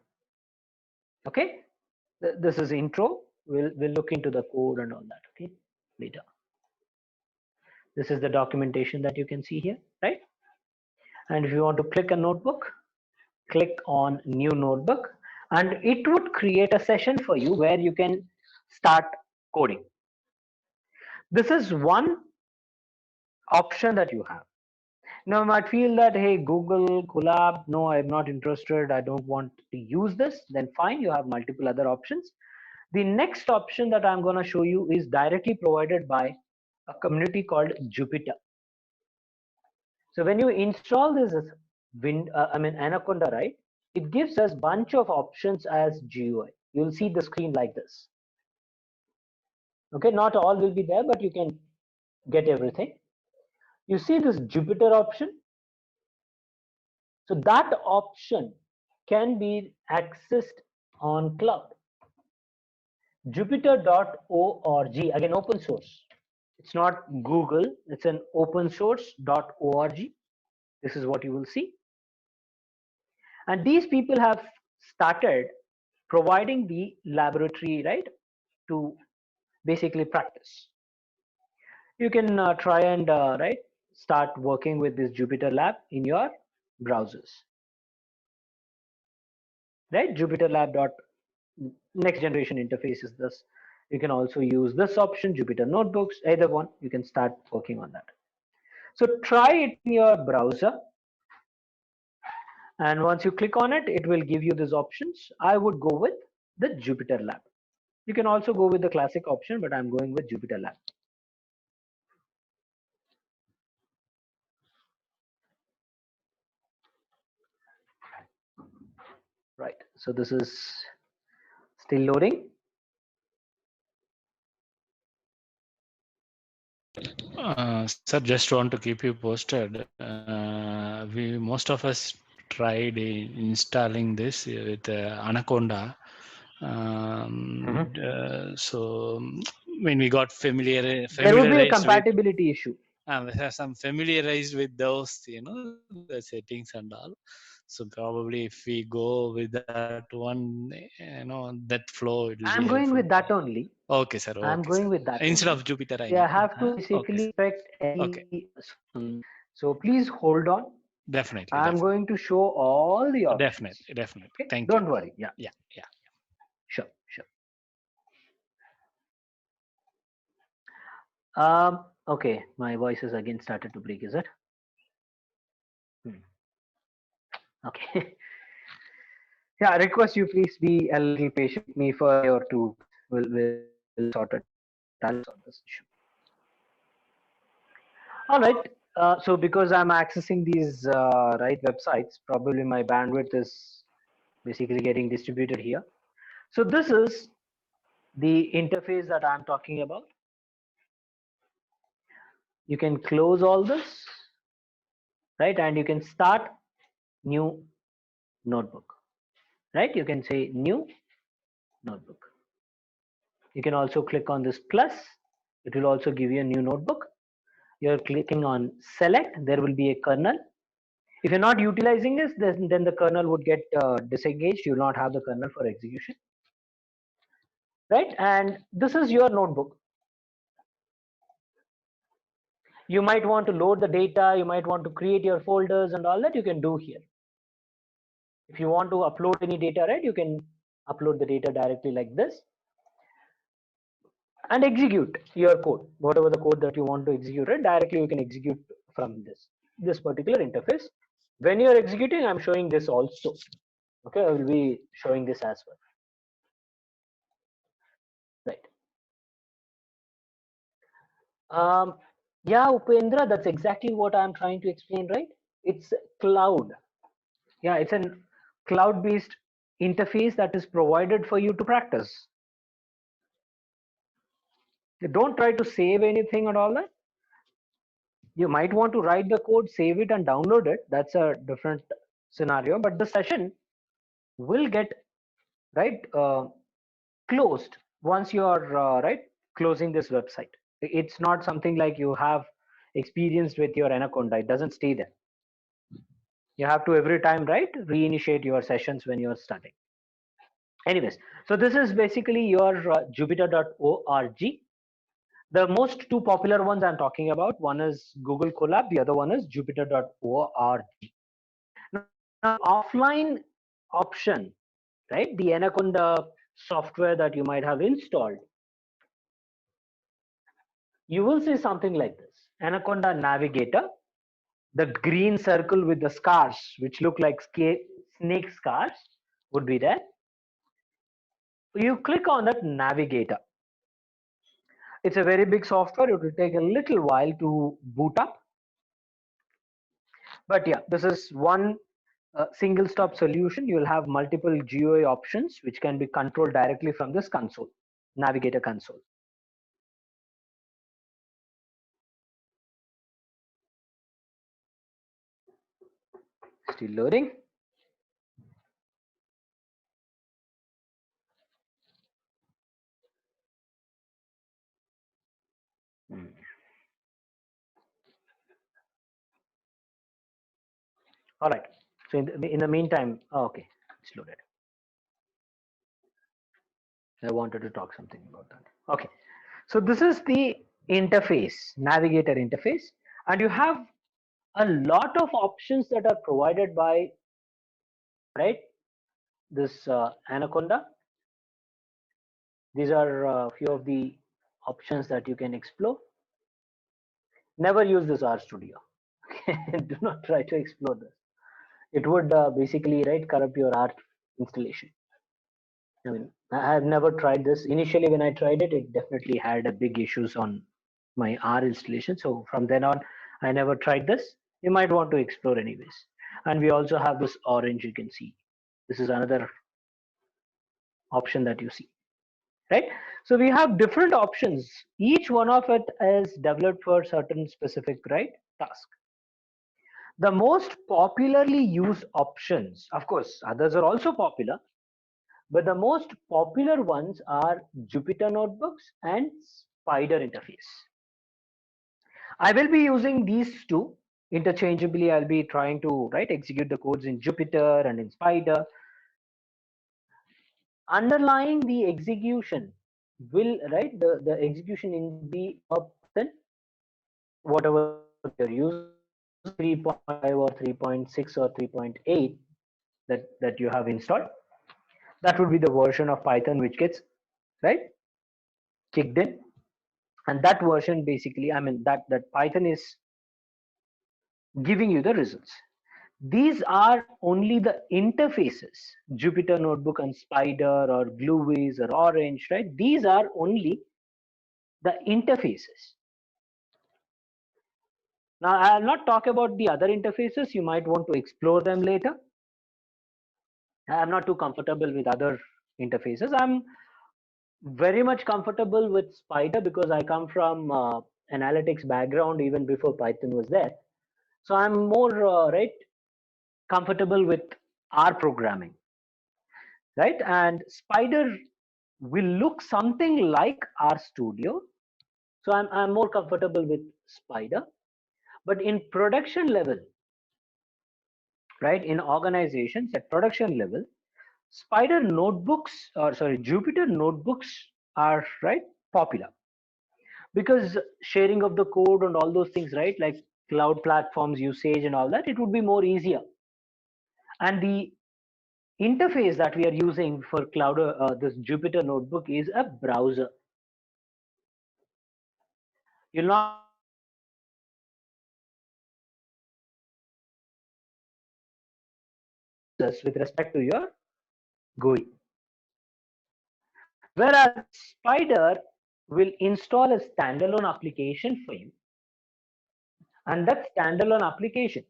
Okay, this is intro. We'll look into the code and all that. Okay, later. This is the documentation that you can see here, right? And if you want to click a notebook, click on new notebook, and it would create a session for you where you can start coding. This is one option that you have. Now you might feel that, hey, Google Colab, no, I'm not interested, I don't want to use this. Then fine, you have multiple other options. The next option that I'm going to show you is directly provided by a community called Jupyter. So when you install this Anaconda, right, it gives us bunch of options as GUI. You'll see the screen like this. Okay, not all will be there, but you can get everything. You see this Jupyter option. So that option can be accessed on cloud. Jupyter.org, again, open source. It's not Google, it's an open source.org. This is what you will see. And these people have started providing the laboratory, right? to basically practice. You can try and start working with this Jupyter Lab in your browsers. Right, Jupyter Lab dot next generation interface is this. You can also use this option, Jupyter Notebooks, either one. You can start working on that. So try it in your browser. And once you click on it, it will give you these options. I would go with the Jupyter Lab. You can also go with the classic option, but I'm going with Jupyter Lab. Right, so this is still loading. Sir, just want to keep you posted. We most of us tried installing this with Anaconda. So when we got There will be a familiarized with, compatibility issue. we have some familiarized with those, the settings and all. So probably if we go with that one, that flow, it will I'm be going helpful. with that only. Okay, sir. Okay, I'm going sir. with that Instead only. of Jupyter, I You mean. have to Okay, basically sir. expect any. Okay. So please hold on. Definitely. I'm going to show all the options. Definitely. Okay? Thank Don't you. worry. Yeah. Yeah. Sure. Okay, my voice is again started to break, is it? Okay. Yeah, I request you please be a little patient with me for a day or two. We'll sort it. I'll sort this issue. All right. So because I'm accessing these websites, probably my bandwidth is basically getting distributed here. So this is the interface that I'm talking about. You can close all this, right? And you can start new notebook, right? You can say new notebook. You can also click on this plus. It will also give you a new notebook. You're clicking on select. There will be a kernel. If you're not utilizing this, then the kernel would get disengaged. You will not have the kernel for execution, right? And this is your notebook. You might want to load the data. You might want to create your folders and all that. You can do here. If you want to upload any data, right, you can upload the data directly like this and execute your code. Whatever the code that you want to execute, right, directly you can execute from this particular interface. When you're executing, I'm showing this also. Okay, I will be showing this as well. Right. Yeah, Upendra, that's exactly what I'm trying to explain, right? It's cloud. Yeah, it's a cloud-based interface that is provided for you to practice. You don't try to save anything and all that. You might want to write the code, save it, and download it. That's a different scenario. But the session will get closed once you are closing this website. It's not something like you have experienced with your Anaconda. It doesn't stay there. You have to every time reinitiate your sessions when you're starting. Anyways, so this is basically your jupyter.org. The most two popular ones I'm talking about, one is Google Colab, the other one is jupyter.org. Now, offline option, right? The Anaconda software that you might have installed, you will see something like this. Anaconda Navigator, the green circle with the scars, which look like snake scars, would be there. You click on that Navigator. It's a very big software. It will take a little while to boot up. But yeah, this is one single stop solution. You will have multiple GUI options which can be controlled directly from this console, Navigator console. Still loading. All right. So in the meantime, okay, it's loaded. I wanted to talk something about that. Okay. So this is the interface, navigator interface, and you have a lot of options that are provided by, right, this Anaconda. These are a few of the options that you can explore. Never use this RStudio. Do not try to explore this. It would basically, right, corrupt your art installation. I mean, I have never tried this. Initially, when I tried it, it definitely had a big issues on my R installation. So from then on, I never tried this. You might want to explore anyways. And we also have this orange, you can see. This is another option that you see, right? So we have different options. Each one of it is developed for certain specific, right, task. The most popularly used options, of course, others are also popular, but the most popular ones are Jupyter Notebooks and Spider interface. I will be using these two interchangeably. I'll be trying to, right, execute the codes in Jupyter and in Spider. Underlying the execution will, right, the execution in be a Python, whatever you're using, 3.5 or 3.6 or 3.8 that you have installed. That would be the version of Python which gets, right, kicked in. And that version basically, I mean, that Python is giving you the results. These are only the interfaces, Jupyter Notebook and Spider or Gluewiz or Orange, right? These are only the interfaces. Now, I'll not talk about the other interfaces. You might want to explore them later. I'm not too comfortable with other interfaces. I'm very much comfortable with Spider because I come from analytics background even before Python was there. So I'm more right, comfortable with R programming, right? And Spider will look something like RStudio. So I'm more comfortable with Spider. But in production level, right, in organizations at production level, Spider notebooks, or sorry, Jupyter notebooks are, right, popular because sharing of the code and all those things, right, like cloud platforms usage and all that, it would be more easier. And the interface that we are using for cloud, this Jupyter notebook is a browser. You'll not with respect to your GUI. Whereas Spider will install a standalone application for you, and that standalone application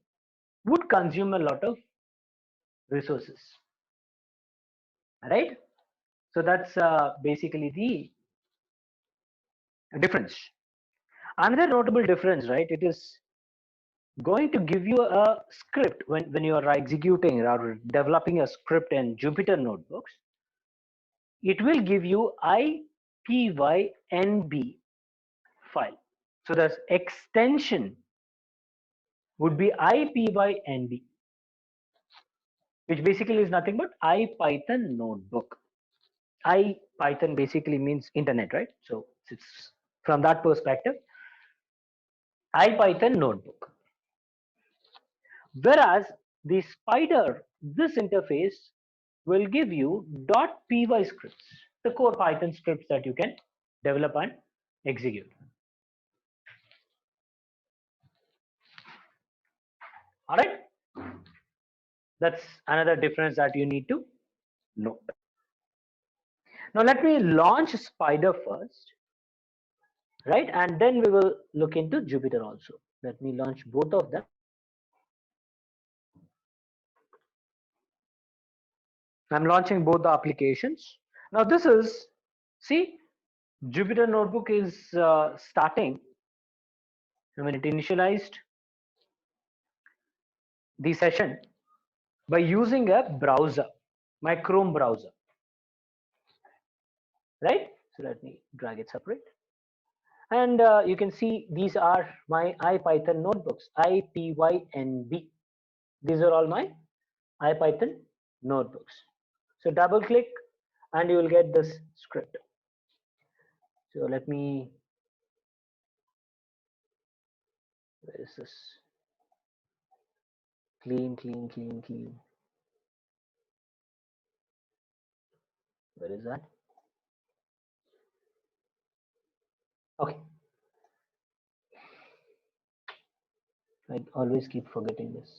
would consume a lot of resources, right? So that's basically the difference. Another notable difference, right? It is going to give you a script when you are executing or developing a script in Jupyter notebooks. It will give you IPYNB file. So the extension would be IPYNB, which basically is nothing but IPython notebook. IPython basically means internet, right? So it's from that perspective, IPython notebook. Whereas the Spider, this interface will give you .py scripts, the core Python scripts that you can develop and execute. All right, that's another difference that you need to note. Now let me launch Spider first, right? And then we will look into Jupyter also. Let me launch both of them. I'm launching both the applications. Now this is, see, Jupyter Notebook is starting. I mean, it initialized the session by using a browser, my Chrome browser, right? So let me drag it separate. And you can see these are my IPython notebooks, IPYNB. These are all my IPython notebooks. So double click and you will get this script. So let me, where is this? Clean. Where is that? Okay. I always keep forgetting this.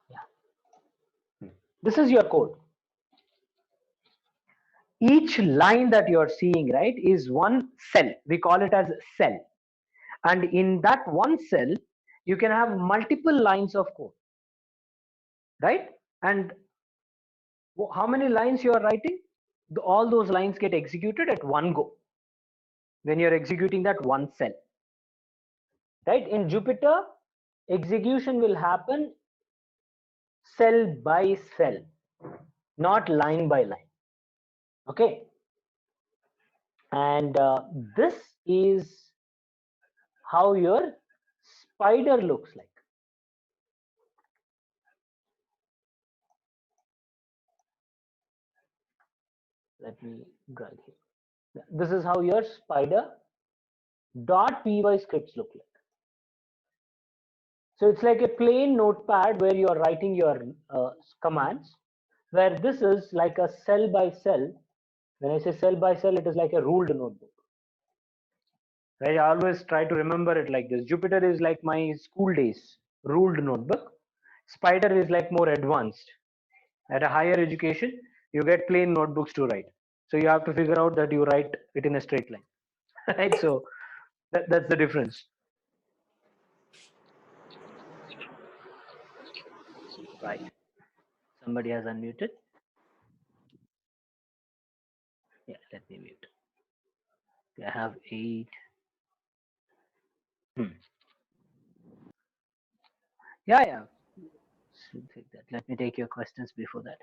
Yeah. This is your code. Each line that you're seeing, right, is one cell. We call it as cell. And in that one cell, you can have multiple lines of code, right? And how many lines you are writing? All those lines get executed at one go when you're executing that one cell, right? In Jupyter, execution will happen cell by cell, not line by line. Okay. And this is how your spider looks like. Let me drag here. This is how your spider .py scripts look like. So it's like a plain notepad where you are writing your commands, where this is like a cell by cell. When I say cell by cell, it is like a ruled notebook. Right? I always try to remember it like this. Jupyter is like my school days ruled notebook. Spider is like more advanced. At a higher education, you get plain notebooks to write. So you have to figure out that you write it in a straight line. Right? So that's the difference. Right. Somebody has unmuted. Yeah, let me mute. I have 8. Yeah. Take that. Let me take your questions before that.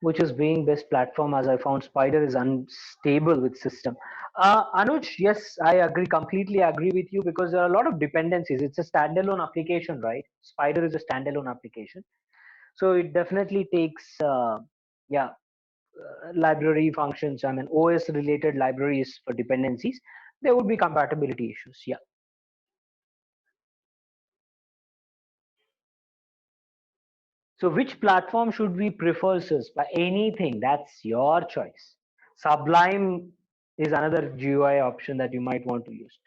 Which is being best platform, as I found Spider is unstable with system. Anuj, yes, I agree, completely agree with you, because there are a lot of dependencies. It's a standalone application, right? Spider is a standalone application. So it definitely takes, library functions, I mean, OS related libraries for dependencies. There would be compatibility issues. Yeah. So which platform should we prefer, sis? By anything, that's your choice. Sublime is another GUI option that you might want to use.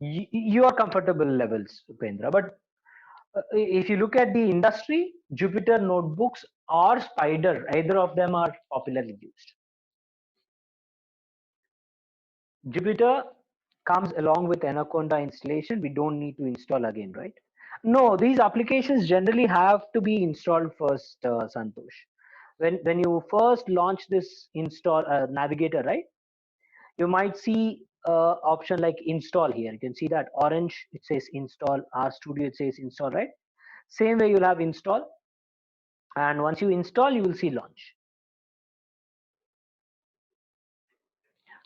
Your comfortable levels, Upendra. But if you look at the industry, Jupyter Notebooks or Spider, either of them are popularly used. Jupyter comes along with Anaconda installation. We don't need to install again, right? No, these applications generally have to be installed first, Santosh. When you first launch this install navigator, right? You might see option like install here. You can see that orange, it says install. RStudio, it says install, right? Same way you'll have install, and once you install, you will see launch.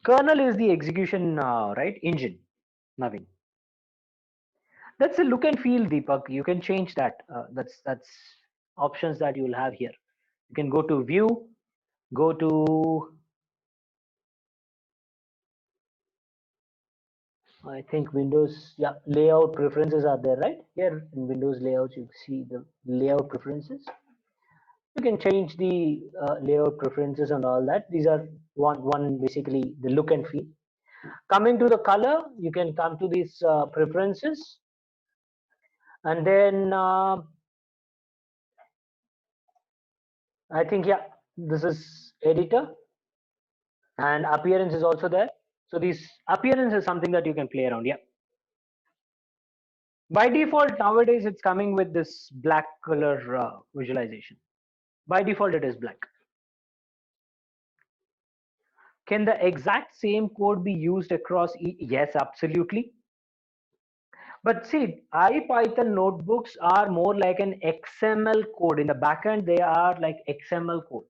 Kernel is the execution right engine, Navin. That's a look and feel, Deepak. You can change that. That's options that you will have here. You can go to view, go to, I think Windows, yeah, layout preferences are there, right? Here in Windows layouts, you see the layout preferences. You can change the layout preferences and all that. These are one basically the look and feel. Coming to the color, you can come to these preferences, and then I think, yeah, this is editor, and appearance is also there. So this appearance is something that you can play around. Yeah. By default nowadays it's coming with this black color visualization. By default it is black. Can the exact same code be used across? Yes, absolutely. But see, IPython notebooks are more like an XML code. In the backend, they are like XML code.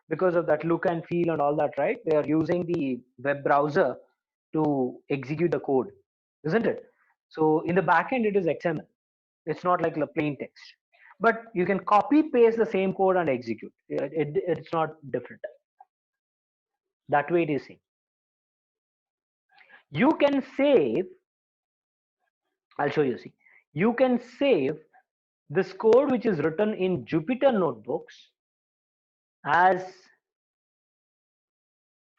because of that look and feel and all that, right? They are using the web browser to execute the code, isn't it? So in the backend, it is XML. It's not like the plain text. But you can copy paste the same code and execute. It's not different. That way it is same. You can save, I'll show you, see. You can save this code which is written in Jupyter notebooks as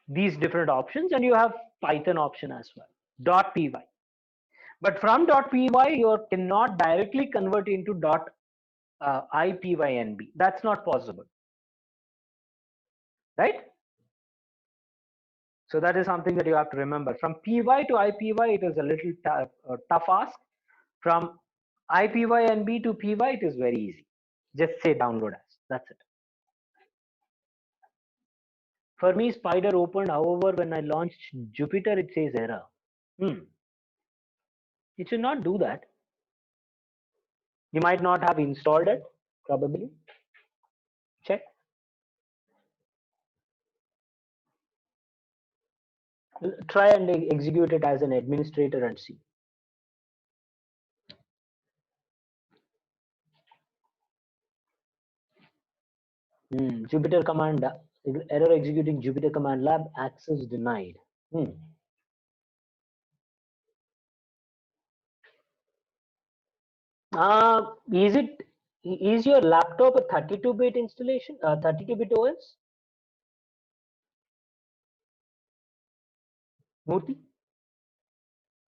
these different options, and you have Python option as well, .py. But from .py, you cannot directly convert into .ipynb. That's not possible, right? So that is something that you have to remember. From py to ipy, it is a little tough ask. From ipynb to py, it is very easy. Just say download as. That's it. For me, Spider opened. However, when I launched Jupyter, it says error. It should not do that. You might not have installed it, probably. Check. Try and execute it as an administrator and see. Jupyter command, error executing Jupyter command lab, access denied. Is your laptop a 32-bit installation, 32-bit OS? Murthy?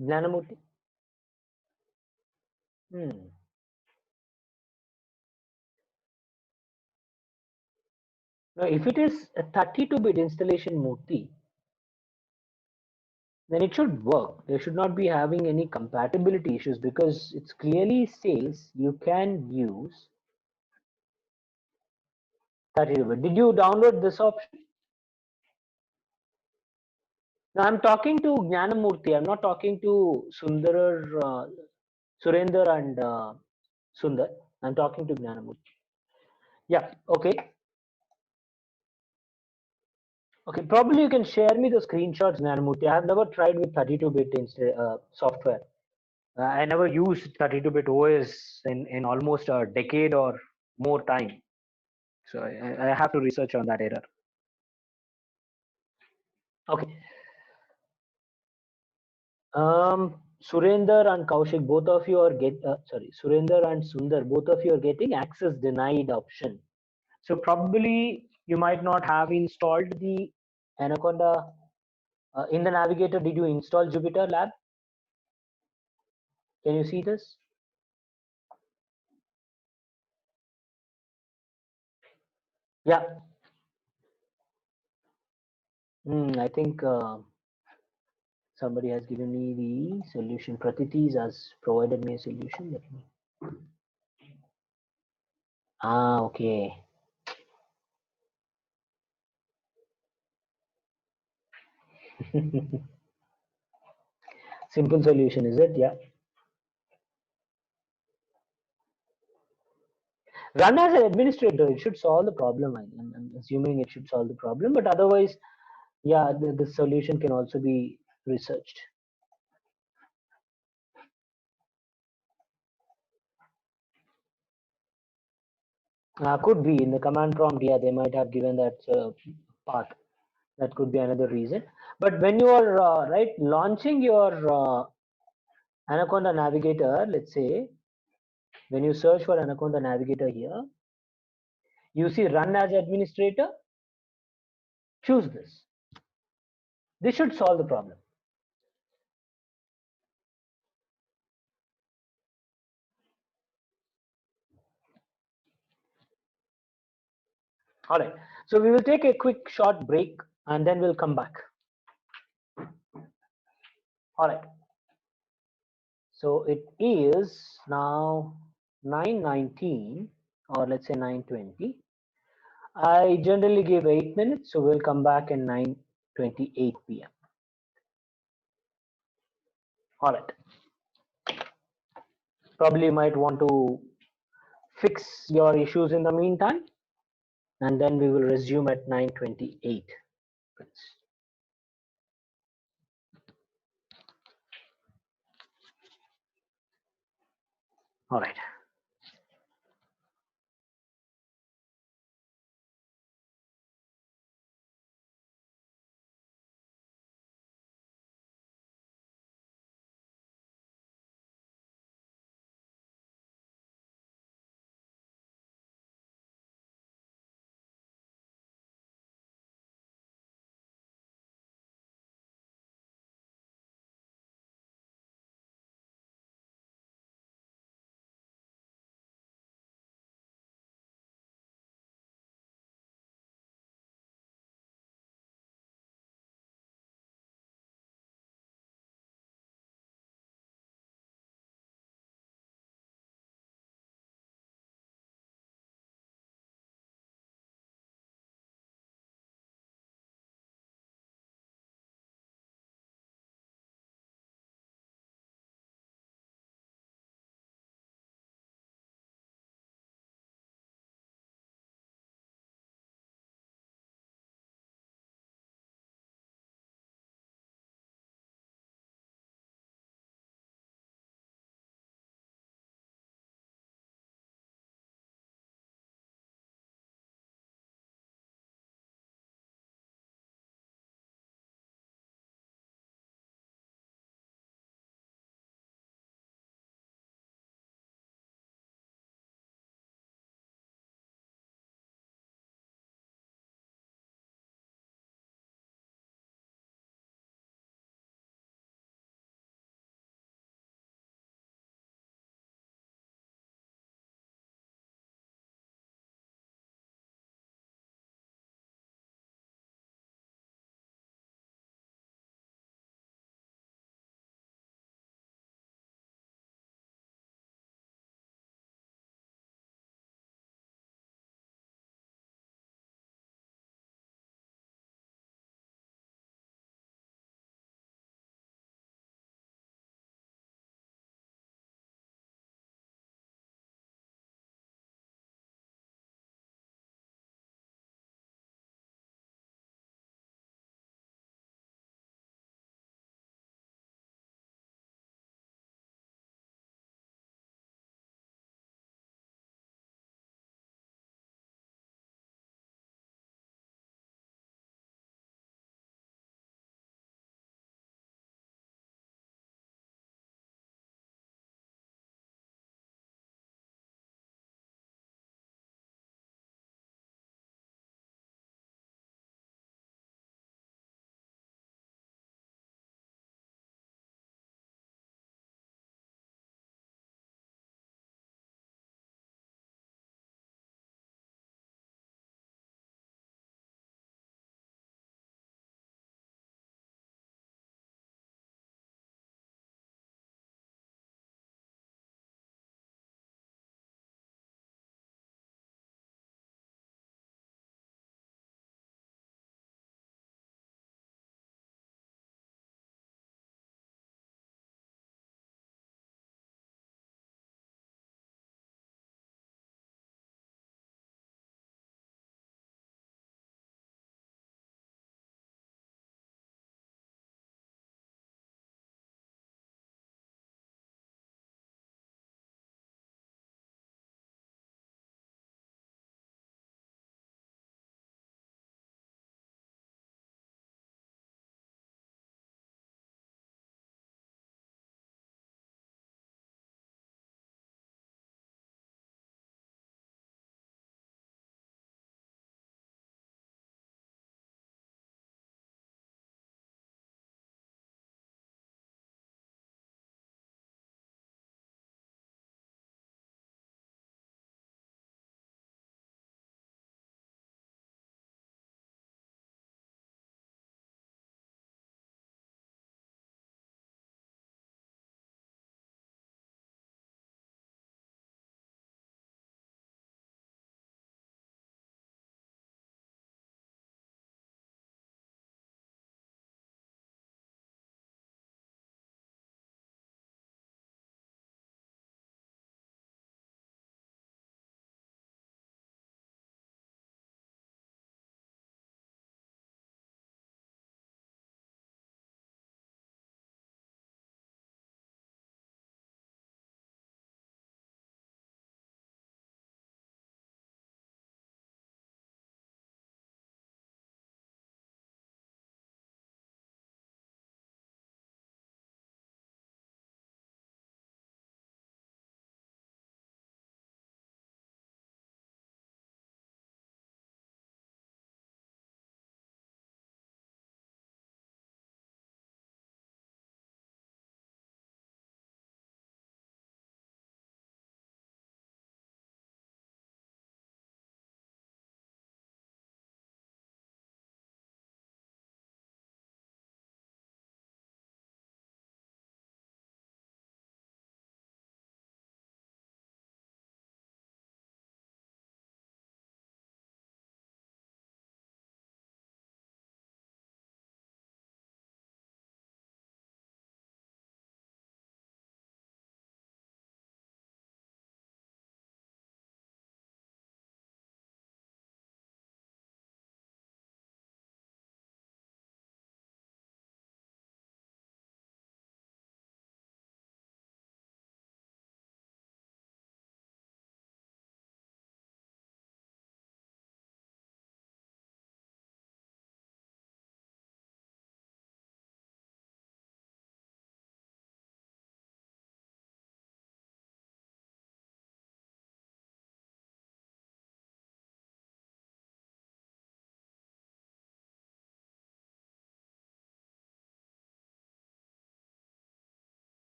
Jnanamurthy? Now, if it is a 32-bit installation, Murthy, then it should work. There should not be having any compatibility issues, because it clearly says you can use 32-bit. Did you download this option? Now I'm talking to Jnanamurthy. I'm not talking to Surender and Sundar. I'm talking to Jnanamurthy. Yeah, okay. Okay, probably you can share me the screenshots, Jnanamurthy. I have never tried with 32-bit software. I never used 32-bit OS in almost a decade or more time. So I have to research on that error. Okay. Surender and Kaushik, both of you are Surender and Sundar, both of you are getting access denied option. So probably you might not have installed the Anaconda in the navigator. Did you install Jupyter Lab? Can you see this? Yeah. I think somebody has given me the solution. Pratiti has provided me a solution. Let me. Okay. Simple solution, is it? Yeah. Run as an administrator, it should solve the problem. I'm assuming it should solve the problem, but otherwise, yeah, the solution can also be researched. Could be in the command prompt. Yeah, they might have given that path. That could be another reason. But when you are launching your Anaconda Navigator, let's say, when you search for Anaconda Navigator here, you see run as administrator. Choose this. This should solve the problem. All right. So we will take a quick short break and then we'll come back. All right. So it is now 9:19 or let's say 9:20. I generally give 8 minutes, so we'll come back at 9:28 p.m. All right. Probably you might want to fix your issues in the meantime. and then we will resume at 9:28. All right.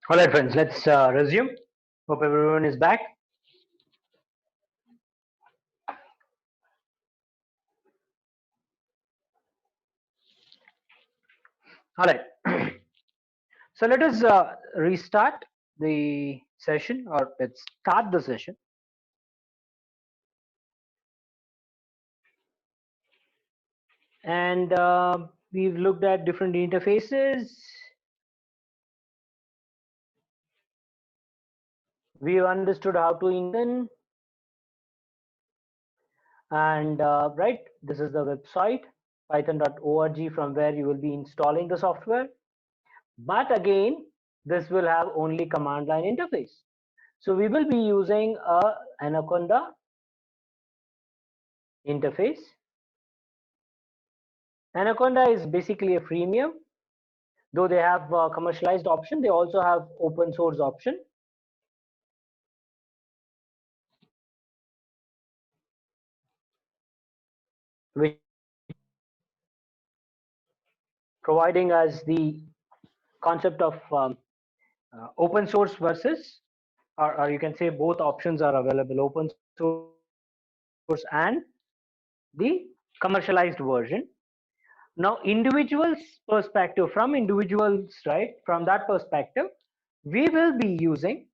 All right, friends, let's resume. Hope everyone is back. All right. So let us restart the session, or let's start the session. And we've looked at different interfaces. We've understood how to in, and right, this is the website python.org, from where you will be installing the software. But again, this will have only command line interface. So we will be using a Anaconda interface. Anaconda is basically a freemium. Though they have a commercialized option, they also have open source option. Which providing us the concept of open source versus, or you can say both options are available, open source and the commercialized version. Now individuals perspective, from individuals, right, from that perspective, we will be using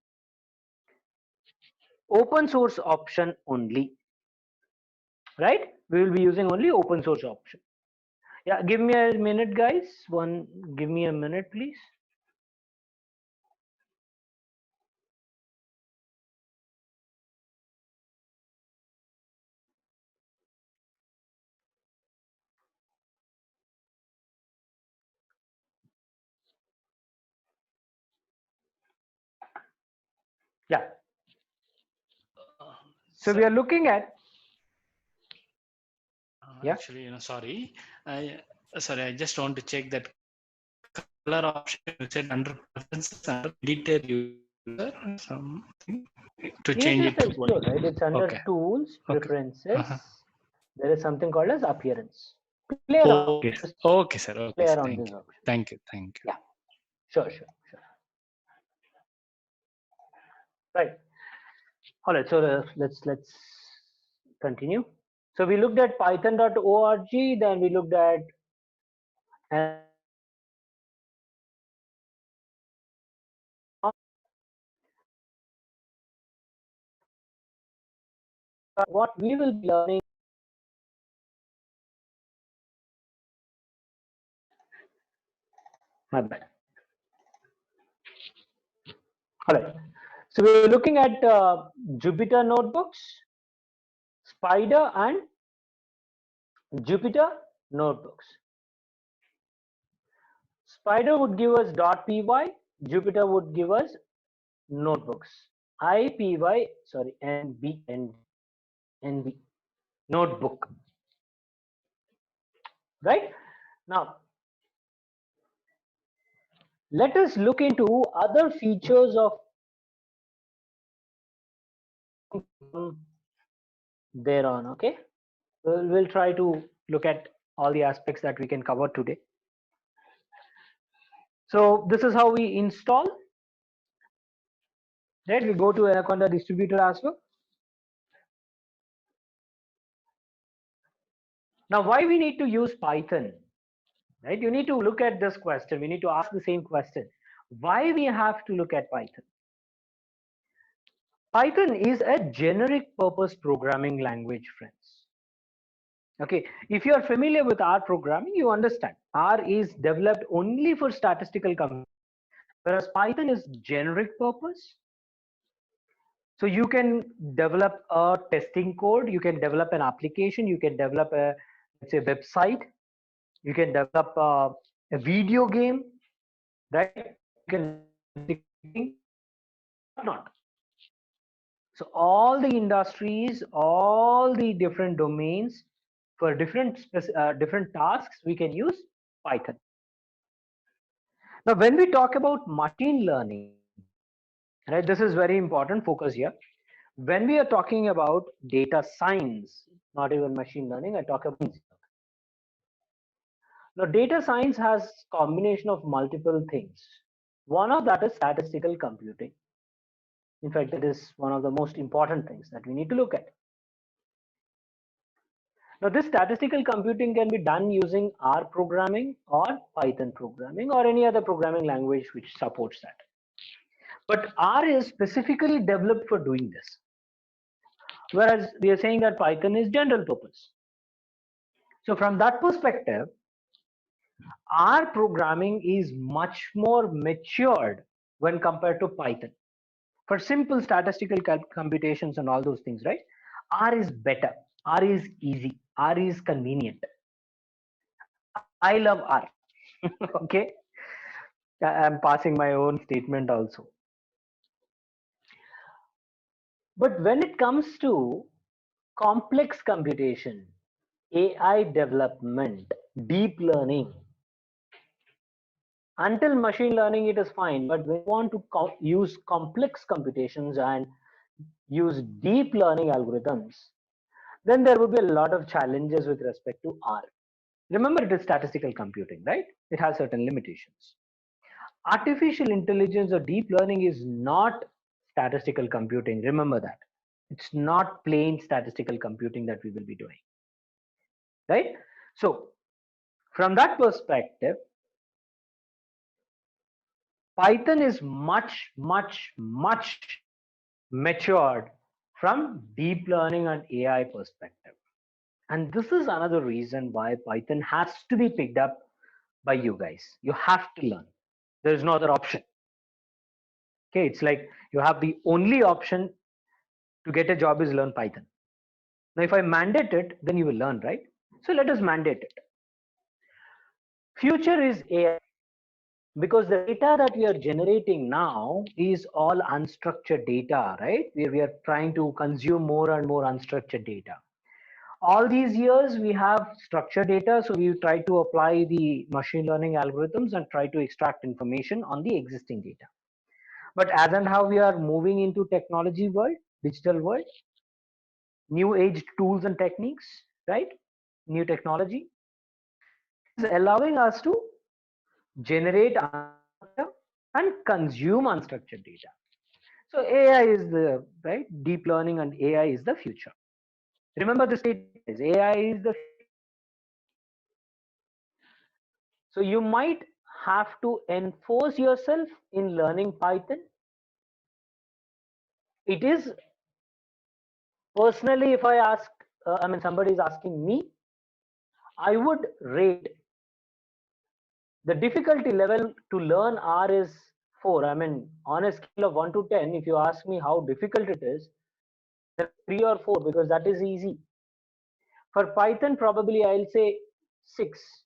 open source option only, right? We will be using only open source option. Yeah, give me a minute, guys. Give me a minute, please. Yeah. So we are looking at, yeah. Actually, sorry, I just want to check that color option you said under preferences, under editor user something to change Just it to explore, white. right? It's under Okay. tools, Okay. preferences. There is something called as appearance. Play around. Okay. Okay, sir. Okay, Play sir. around Thank this you. option. Thank you. Thank you. Yeah. Sure. Right. All right. So let's continue. So we looked at python.org, then we looked at what we will be learning. My bad. All right. So we're looking at Jupyter notebooks, Spider, and Jupyter notebooks. Spider would give us .py, Jupyter would give us notebooks. IPY, sorry, NB, notebook. Right? Now, let us look into other features of thereon. Okay, we'll try to look at all the aspects that we can cover today. So this is how we install. Right, we go to Anaconda distributor as well. Now, why we need to use Python? Right, you need to look at this question. We need to ask the same question. Why we have to look at Python? Python is a generic purpose programming language, friends. Okay, if you are familiar with R programming, you understand R is developed only for statistical computing, whereas Python is generic purpose. So you can develop a testing code, you can develop an application, you can develop a, let's say, website, you can develop a video game, right? You can not. So all the industries, all the different domains, for different different tasks, we can use Python. Now, when we talk about machine learning, right, this is very important focus here. When we are talking about data science, not even machine learning, I talk about. Now, data science has combination of multiple things. One of that is statistical computing. In fact, it is one of the most important things that we need to look at. Now, this statistical computing can be done using R programming or Python programming or any other programming language which supports that. But R is specifically developed for doing this. Whereas we are saying that Python is general purpose. So from that perspective, R programming is much more matured when compared to Python. For simple statistical computations and all those things, right? R is better. R is easy. R is convenient. I love R. Okay. I'm passing my own statement also. But when it comes to complex computation, AI development, deep learning, until machine learning, it is fine. But when you want to use complex computations and use deep learning algorithms, then there will be a lot of challenges with respect to R. Remember, it is statistical computing, right? It has certain limitations. Artificial intelligence or deep learning is not statistical computing. Remember that. It's not plain statistical computing that we will be doing, right? So, from that perspective, Python is much, much, much matured from deep learning and AI perspective. And this is another reason why Python has to be picked up by you guys. You have to learn. There is no other option. Okay, it's like you have the only option to get a job is learn Python. Now, if I mandate it, then you will learn, right? So let us mandate it. Future is AI, because the data that we are generating now is all unstructured data, right? We are trying to consume more and more unstructured data. All these years we have structured data, so we try to apply the machine learning algorithms and try to extract information on the existing data. But as and how we are moving into technology world, digital world, new age tools and techniques, right? New technology is allowing us to generate data and consume unstructured data. So AI is the right, deep learning and AI is the future. Remember the statement is AI is the future. So you might have to enforce yourself in learning Python. It is personally, if I ask, I mean, somebody is asking me, I would rate the difficulty level to learn R is 4. I mean, on a scale of 1 to 10, if you ask me how difficult it is, 3 or 4, because that is easy. For Python, probably I'll say 6,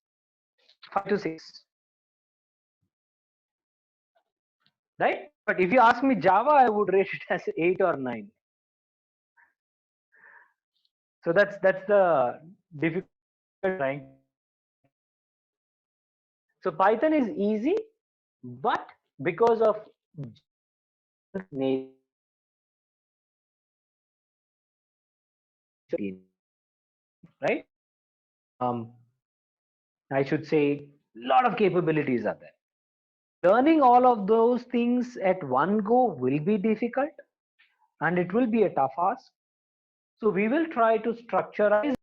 5 to 6. Right? But if you ask me Java, I would rate it as 8 or 9. So that's the difficult trying. So Python is easy, but because of right, I should say a lot of capabilities are there. Learning all of those things at one go will be difficult and it will be a tough ask. So we will try to structurize.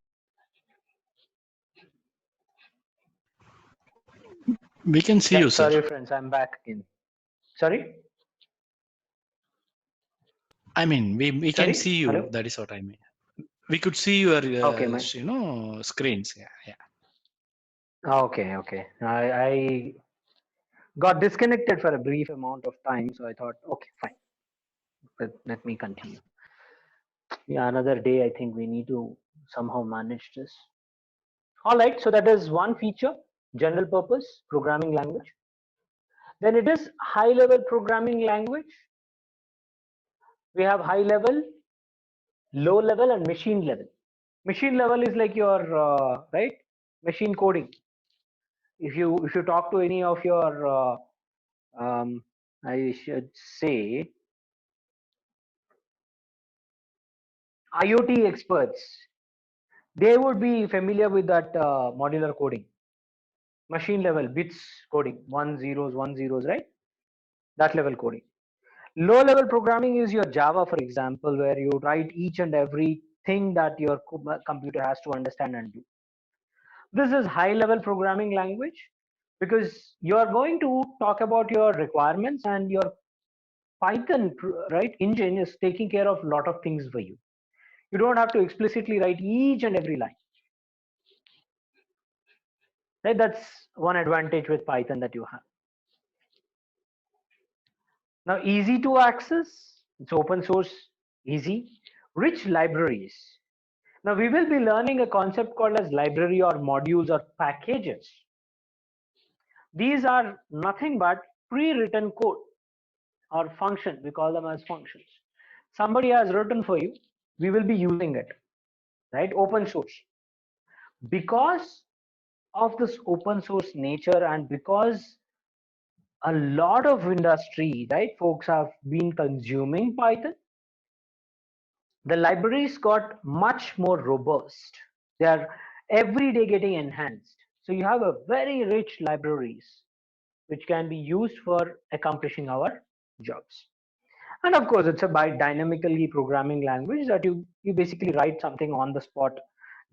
We can see you, sir. Sorry, friends, I'm back again. Sorry? I mean, we can Sorry? see you. Hello? That is what I mean. We could see your, Okay, screens. Yeah. Okay. I got disconnected for a brief amount of time, so I thought, okay, fine. Let me continue. Yeah, another day, I think we need to somehow manage this. All right, so that is one feature, general purpose programming language. Then it is high level programming language. We have high level, low level, and machine level. Machine level is like your right machine coding. If you talk to any of your I should say IoT experts, they would be familiar with that modular coding, machine level bits coding, one zeros, right? that level coding. Low level programming is your Java, for example, where you write each and everything that your computer has to understand and do. This is high level programming language because you are going to talk about your requirements, and your Python, right, engine is taking care of a lot of things for you. You don't have to explicitly write each and every line. Right? That's one advantage with Python that you have. Now, easy to access, it's open source, easy. Rich libraries. Now, we will be learning a concept called as library or modules or packages. These are nothing but pre-written code or function. We call them as functions. Somebody has written for you. We will be using it, right? Open source. Because of this open source nature, and because a lot of industry, right, folks have been consuming Python, the libraries got much more robust. They are every day getting enhanced. So you have a very rich libraries which can be used for accomplishing our jobs. And of course, it's a by dynamically programming language that you basically write something on the spot,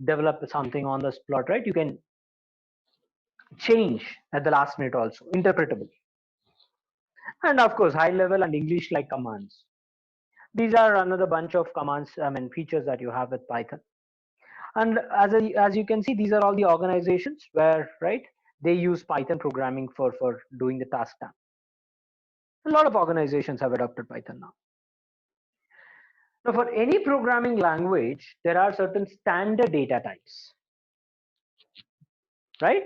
develop something on the spot, right? You can change at the last minute also, interpretable. And of course, high level and English like commands. These are another bunch of commands, features that you have with Python. And as you can see, these are all the organizations where, right, they use Python programming for doing the task done. A lot of organizations have adopted Python now. Now, for any programming language, there are certain standard data types, right?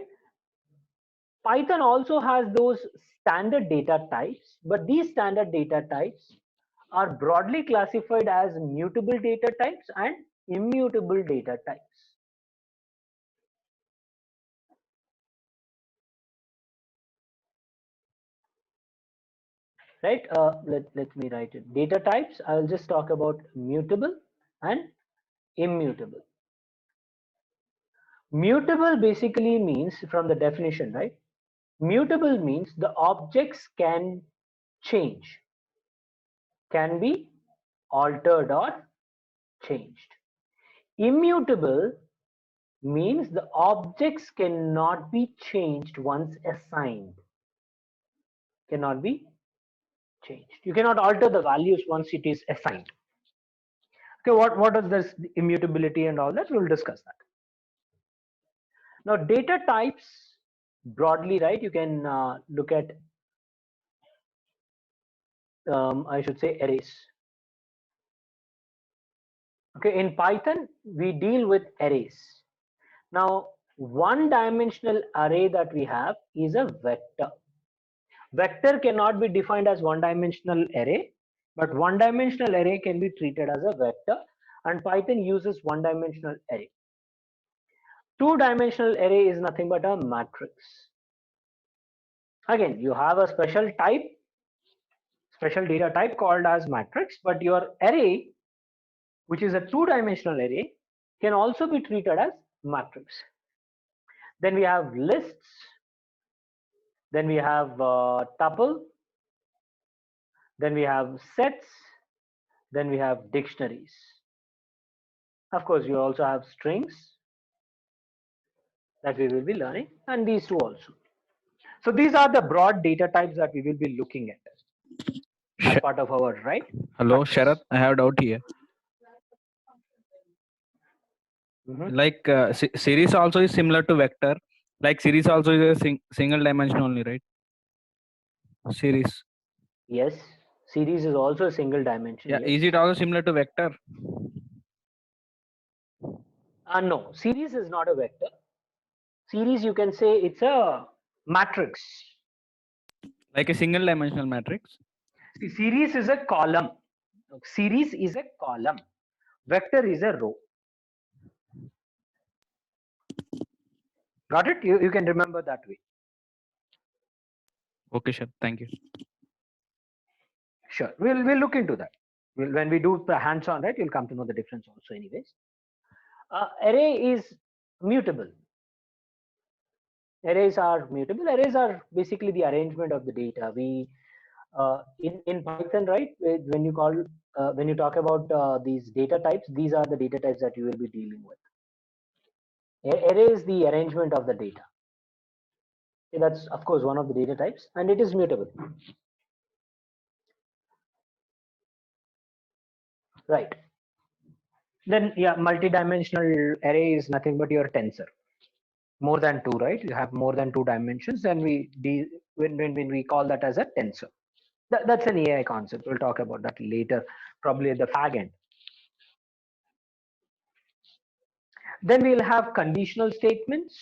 Python also has those standard data types, but these standard data types are broadly classified as mutable data types and immutable data types. Right? Let me write it. Data types, I'll just talk about mutable and immutable. Mutable basically means, from the definition, right? Mutable means the objects can change, can be altered or changed. Immutable means the objects cannot be changed once assigned. Cannot be changed. You cannot alter the values once it is assigned. Okay, what is this immutability and all that? We'll discuss that. Now, data types broadly, right? You can look at, I should say, arrays. Okay, in Python, we deal with arrays. Now, one-dimensional array that we have is a vector. Vector cannot be defined as one-dimensional array, but one-dimensional array can be treated as a vector, and Python uses one-dimensional array. Two-dimensional array is nothing but a matrix. Again, you have a special type, special data type called as matrix, but your array, which is a two-dimensional array, can also be treated as matrix. Then we have lists, then we have tuple, then we have sets, then we have dictionaries. Of course, you also have strings that we will be learning, and these two also. So these are the broad data types that we will be looking at as part of our, right? Hello, practice. Sharath. I have a doubt here. Like series also is similar to vector. Like series also is a single dimension only, right? Series. Yes, series is also a single dimension. Yeah. Yes. Is it also similar to vector? No, series is not a vector. Series, you can say it's a matrix. Like a single dimensional matrix. See, series is a column. Series is a column. Vector is a row. Got it? You can remember that way. Okay, sure. Thank you. Sure. We'll look into that. When we do the hands-on, right, you'll come to know the difference also anyways. Array is mutable. Arrays are mutable. Arrays are basically the arrangement of the data. We in Python, right? When you when you talk about these data types, these are the data types that you will be dealing with. Array is the arrangement of the data. Okay, that's of course one of the data types, and it is mutable. Right. Then yeah, multi-dimensional array is nothing but your tensor. More than two, right? You have more than two dimensions, then when we call that as a tensor. That's an AI concept. We'll talk about that later, probably at the fag end. Then we'll have conditional statements.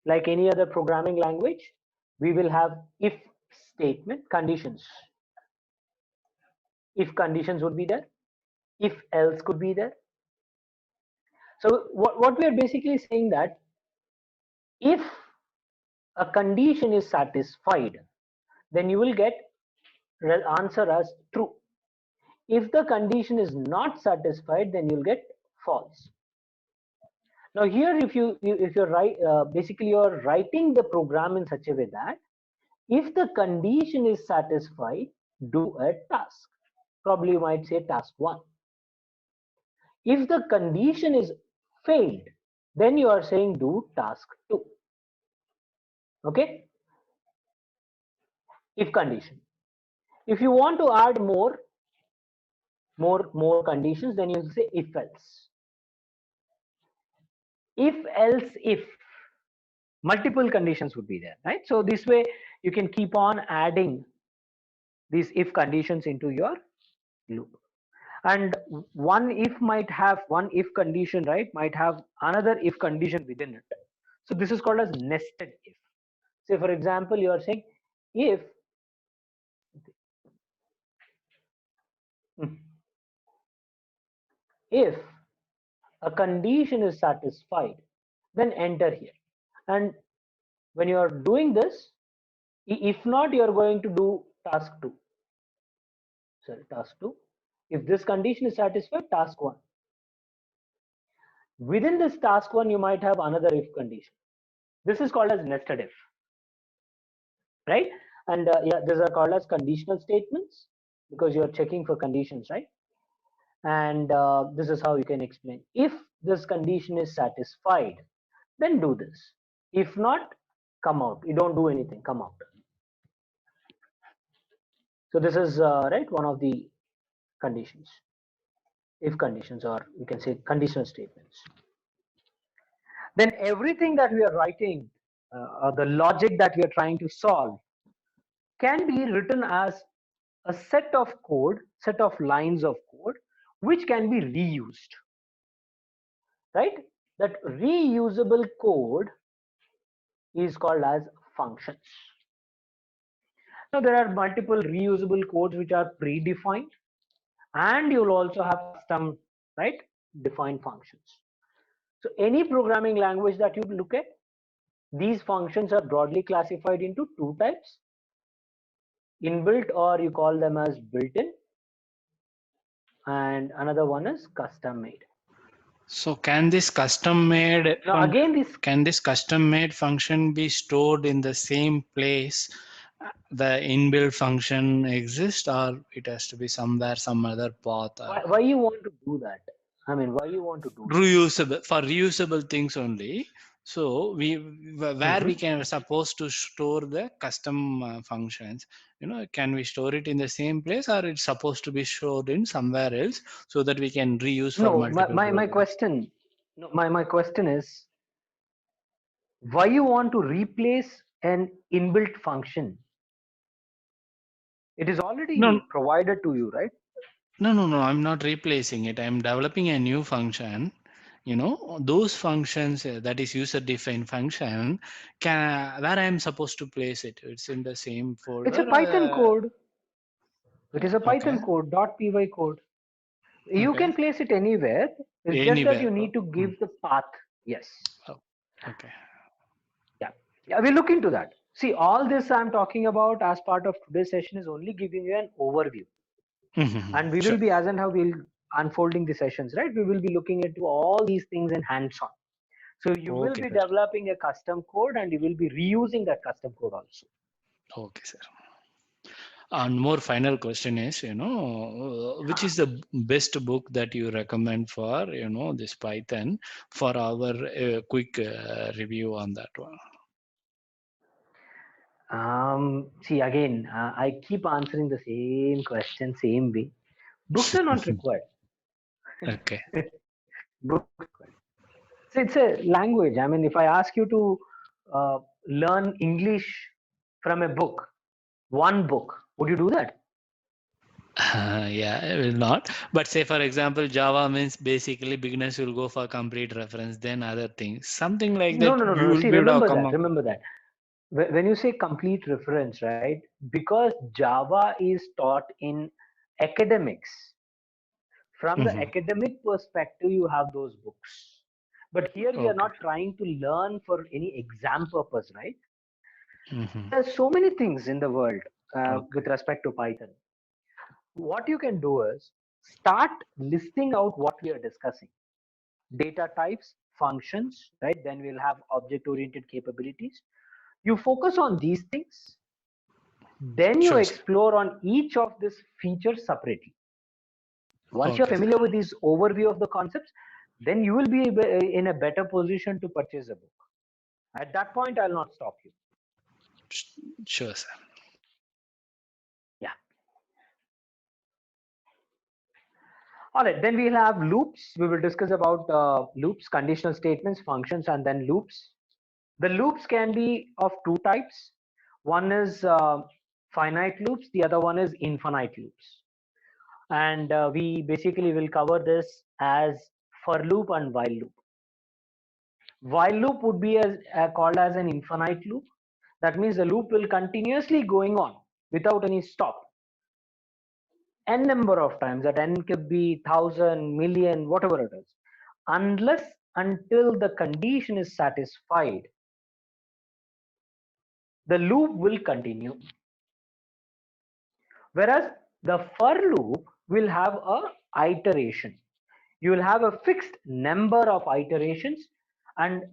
Like any other programming language, we will have if statement conditions. If conditions would be there, if else could be there. So what we are basically saying that if a condition is satisfied, then you will get answer as true. If the condition is not satisfied, then you'll get false. Now here, if you're right, basically you're writing the program in such a way that if the condition is satisfied, do a task. Probably you might say task 1. If the condition is failed, then you are saying do task 2. Okay? If condition. If you want to add more conditions, then you say if else. If else if. Multiple conditions would be there, right? So this way you can keep on adding these if conditions into your loop. And one if condition, right, might have another if condition within it. So this is called as nested if. Say for example, you are saying if a condition is satisfied, then enter here. And when you are doing this, if not, you are going to do task 2. Sorry, task 2. If this condition is satisfied, task 1. Within this task 1, you might have another if condition. This is called as nested if, right? And yeah, these are called as conditional statements because you're checking for conditions, right? And this is how you can explain. If this condition is satisfied, then do this. If not, come out. You don't do anything, come out. So this is right, one of the conditions, if conditions, or you can say conditional statements. Then everything that we are writing, or the logic that we are trying to solve, can be written as a set of lines of code, which can be reused, right? That reusable code is called as functions. Now there are multiple reusable codes which are predefined, and you'll also have custom, right, defined functions. So any programming language that you look at, these functions are broadly classified into two types: inbuilt, or you call them as built-in, and another one is custom made. So can this custom made Now custom made function be stored in the same place the inbuilt function exists, or it has to be somewhere, some other path? Why you want to do that? I mean, why you want to do reusable, for reusable things only. So where we can supposed to store the custom functions, can we store it in the same place, or it's supposed to be stored in somewhere else so that we can reuse for multiple my question, my question is, why you want to replace an inbuilt function? It is already provided to you, right? No, I'm not replacing it. I'm developing a new function. Those functions, that is user defined function, where I'm supposed to place it. It's in the same folder. It's a Python code. It is a Python code, .py code. You can place it anywhere. It's just that you need to give the path. Yes. Oh, okay. Yeah, we'll look into that. See, all this I'm talking about as part of today's session is only giving you an overview. And we will be, as and how we'll unfolding the sessions, right? We will be looking into all these things in hands-on. So you will be developing a custom code, and you will be reusing that custom code also. Okay, sir. And more final question is, which is the best book that you recommend for, this Python for our quick review on that one? See, again, I keep answering the same question, same way. Books are not required. Okay. Books are required. So it's a language. I mean, if I ask you to learn English from a book, one book, would you do that? Yeah, I will not. But say, for example, Java means basically beginners will go for complete reference, then other things. Something like No, that, no, no, you no. will See, be able to remember come that. up. Remember that. When you say complete reference, right? Because Java is taught in academics. From the Mhm. academic perspective, you have those books. But here we are Okay. not trying to learn for any exam purpose, right? Mhm. There's so many things in the world Okay. with respect to Python. What you can do is start listing out what we are discussing. Data types, functions, right? Then we'll have object-oriented capabilities. You focus on these things, then you Sure, sir. explore on each of these features separately. Once you're Okay, sir. familiar with this overview of the concepts, then you will be in a better position to purchase a book. At that point, I'll not stop you. Sure, sir. Yeah. All right, then we'll have loops. We will discuss about loops, conditional statements, functions, and then loops. The loops can be of two types. One is finite loops, the other one is infinite loops. And we basically will cover this as for loop and while loop. While loop would be called as an infinite loop. That means the loop will continuously going on without any stop. N number of times, that N could be 1,000, million, whatever it is. Unless until the condition is satisfied, the loop will continue. Whereas the for loop will have a iteration. You will have a fixed number of iterations and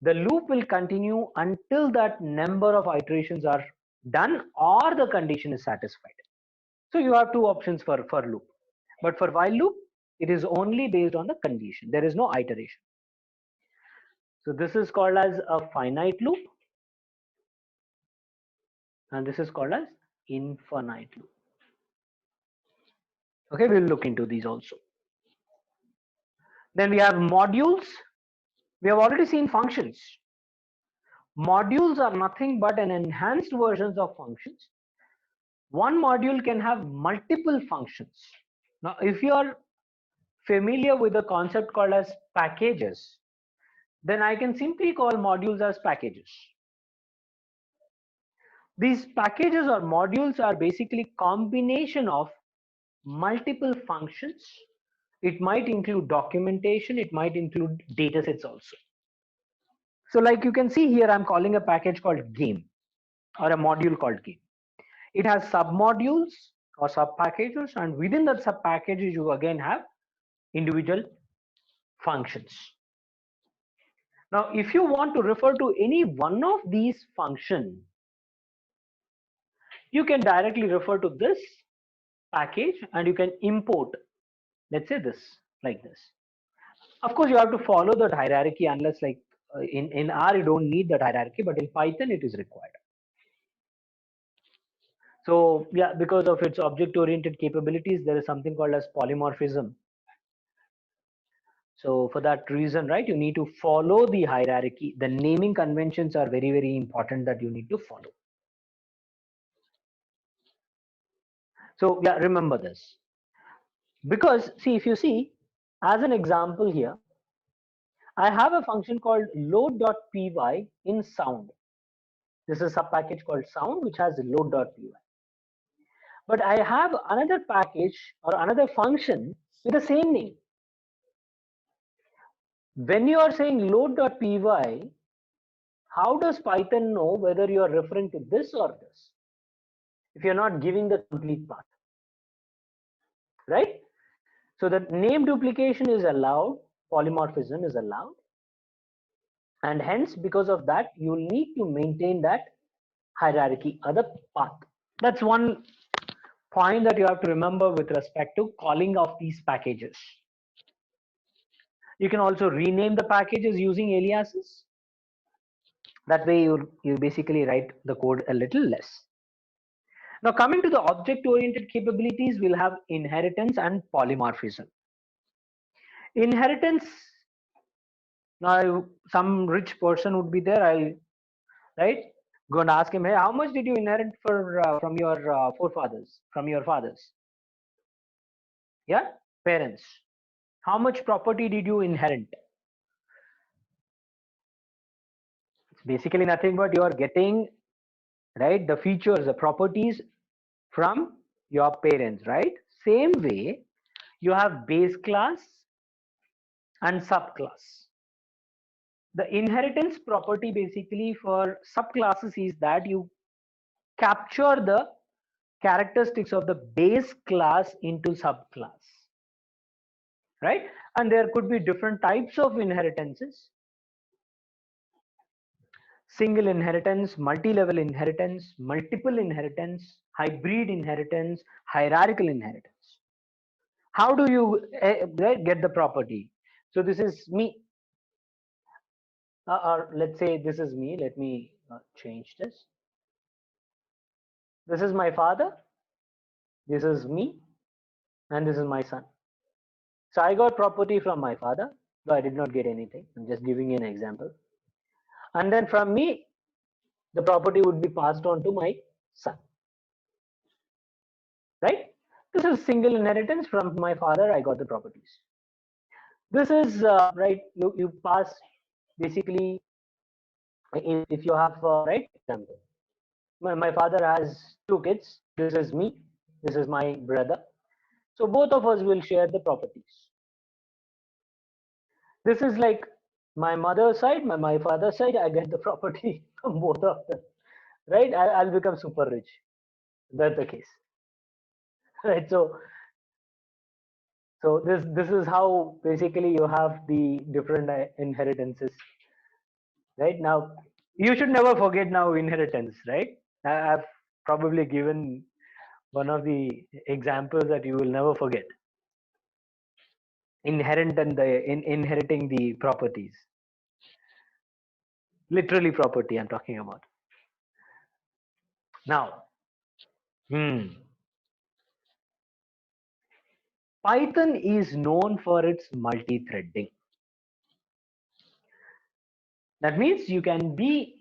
the loop will continue until that number of iterations are done or the condition is satisfied. So you have two options for loop. But for while loop, it is only based on the condition. There is no iteration. So this is called as a finite loop and this is called as infinite loop. Okay, we'll look into these also. Then we have modules. We have already seen functions. Modules are nothing but an enhanced versions of functions. One module can have multiple functions. Now, if you are familiar with the concept called as packages, then I can simply call modules as packages. These packages or modules are basically combination of multiple functions. It might include documentation, it might include datasets also. So like you can see here, I'm calling a package called game or a module called game. It has submodules or sub packages, and within that sub packages, you again have individual functions. Now, if you want to refer to any one of these functions, you can directly refer to this package and you can import, let's say this, like this. Of course, you have to follow that hierarchy unless like in R, you don't need that hierarchy, but in Python, it is required. So yeah, because of its object-oriented capabilities, there is something called as polymorphism. So for that reason, right, you need to follow the hierarchy. The naming conventions are very, very important that you need to follow. So yeah, remember this. Because see, if you see, as an example here, I have a function called load.py in sound. This is a package called sound, which has load.py. But I have another package or another function with the same name. When you are saying load.py, how does Python know whether you are referring to this or this if you're not giving the complete path, right? So that name duplication is allowed, polymorphism is allowed, and hence because of that you will need to maintain that hierarchy or the path. That's one point that you have to remember with respect to calling of these packages. You can also rename the packages using aliases. That way you basically write the code a little less. Now coming to the object-oriented capabilities, we'll have inheritance and polymorphism. Inheritance, now some rich person would be there, I'll go and ask him, hey, how much did you inherit from your forefathers, from your fathers? Yeah, parents. How much property did you inherit? It's basically nothing but you are getting the features, the properties from your parents, right? Same way, you have base class and subclass. The inheritance property basically for subclasses is that you capture the characteristics of the base class into subclass, right? And there could be different types of inheritances: single inheritance, multi-level inheritance, multiple inheritance, hybrid inheritance, hierarchical inheritance. How do you get the property? So this is me, or let's say this is me. Let me change this. This is my father, this is me, and this is my son. So I got property from my father, though I did not get anything. I'm just giving you an example. And then from me, the property would be passed on to my son, right? This is single inheritance. From my father, I got the properties. This is you pass basically, if you have example, my father has 2 kids. This is me, this is my brother. So both of us will share the properties. This is like my mother's side, my father's side. I get the property from both of them, right? I'll become super rich. That's the case, right? So this is how basically you have the different inheritances, right? Now you should never forget now inheritance, right? I've probably given one of the examples that you will never forget. Inheriting the properties, literally property I'm talking about. Now, Python is known for its multi-threading. That means you can be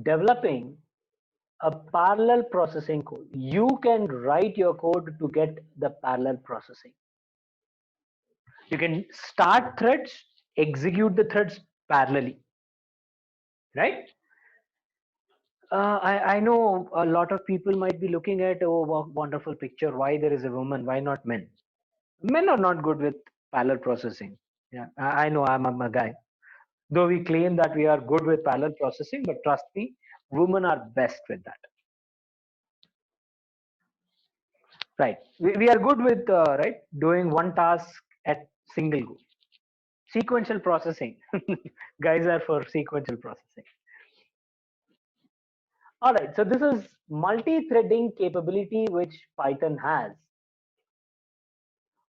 developing a parallel processing code. You can write your code to get the parallel processing. You can start threads, execute the threads parallelly, right? I know a lot of people might be looking at, oh, wonderful picture. Why there is a woman? Why not men? Men are not good with parallel processing. Yeah, I know I'm a guy. Though we claim that we are good with parallel processing, but trust me, women are best with that. Right. We are good with doing one task at single go. Sequential processing. Guys are for sequential processing. All right. So this is multi-threading capability which Python has,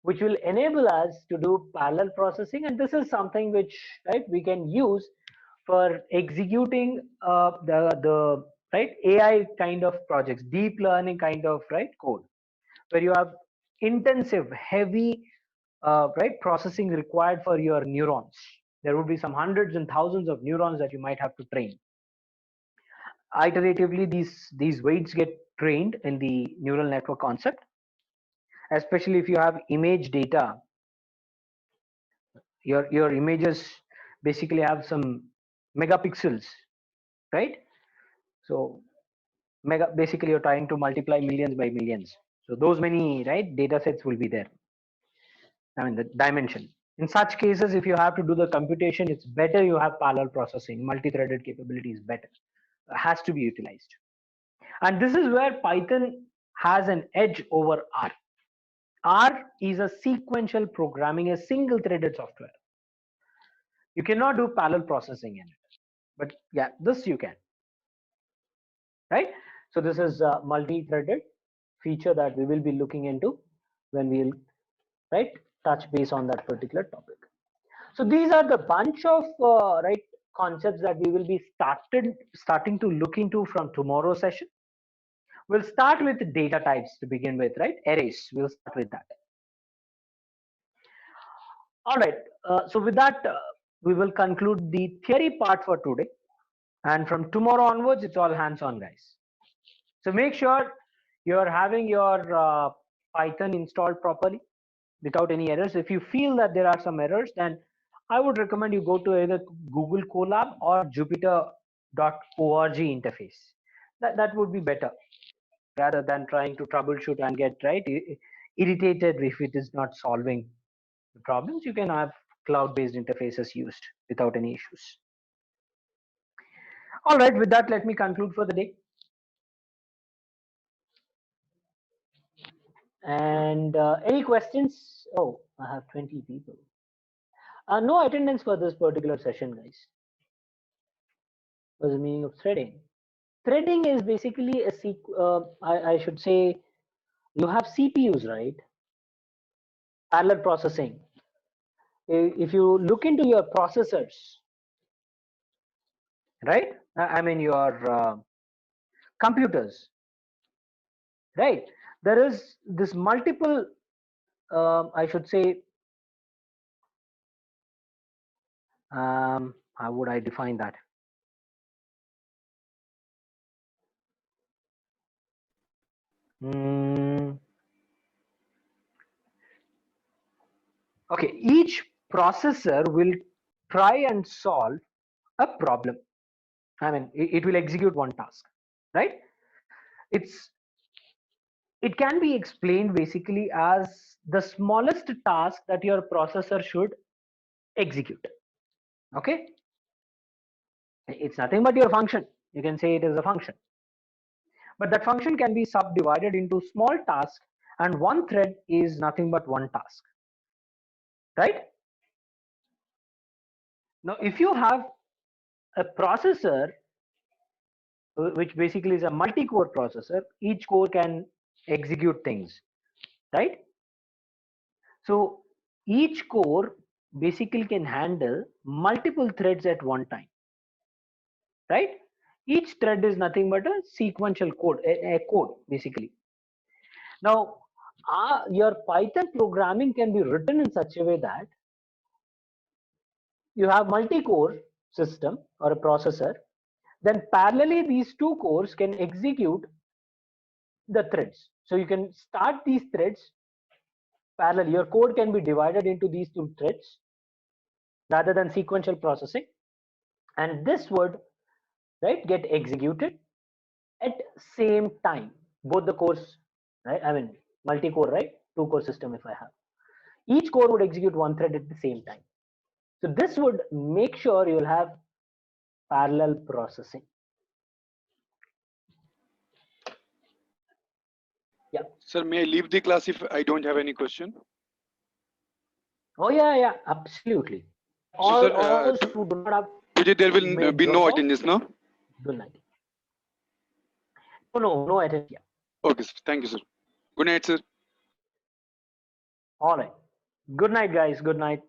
which will enable us to do parallel processing, and this is something which we can use for executing the AI kind of projects, deep learning kind of code, where you have intensive, heavy processing required for your neurons. There would be some hundreds and thousands of neurons that you might have to train. Iteratively, these weights get trained in the neural network concept, especially if you have image data. Your images basically have some megapixels, right? So basically you're trying to multiply millions by millions. So those many data sets will be there. I mean the dimension. In such cases, if you have to do the computation, it's better you have parallel processing. Multi-threaded capability is better. Has to be utilized. And this is where Python has an edge over R. R is a sequential programming, a single-threaded software. You cannot do parallel processing in it. But yeah, this you can. Right? So this is multi-threaded feature that we will be looking into when we'll touch base on that particular topic. So these are the bunch of concepts that we will be starting to look into from tomorrow's session. We'll start with data types to begin with, right? Arrays. We'll start with that. All right. So with that, we will conclude the theory part for today. And from tomorrow onwards, it's all hands-on, guys. So make sure you're having your Python installed properly without any errors. If you feel that there are some errors, then I would recommend you go to either Google Colab or Jupyter.org interface. That would be better rather than trying to troubleshoot and get irritated if it is not solving the problems. You can have cloud-based interfaces used without any issues. All right, with that, let me conclude for the day. And any questions? Oh, I have 20 people. No attendance for this particular session, guys. What's the meaning of threading? Threading is basically I should say, you have CPUs, right? Parallel processing. If you look into your processors, right? I mean your computers, right? There is this multiple, I should say, how would I define that? Okay, each processor will try and solve a problem. I mean, it will execute one task, right? It can be explained basically as the smallest task that your processor should execute. Okay, it's nothing but your function. You can say it is a function, but that function can be subdivided into small tasks, and one thread is nothing but one task, right? Now if you have a processor which basically is a multi-core processor, each core can execute things, right? So each core basically can handle multiple threads at one time, right? Each thread is nothing but a sequential code, a code basically. Now your Python programming can be written in such a way that you have multi-core system or a processor, then parallelly these two cores can execute the threads. So you can start these threads parallel. Your code can be divided into these two threads rather than sequential processing, and this would get executed at same time. Both the cores, right? I mean multi-core, right? Two core system. If I have, each core would execute one thread at the same time. So this would make sure you'll have parallel processing. Yeah. Sir, may I leave the class if I don't have any question? Oh yeah, absolutely. All sir, those who do not have, today there will be no attendance, no? Good night. No attendance. Yeah. Okay, sir. Thank you, sir. Good night, sir. All right. Good night, guys. Good night.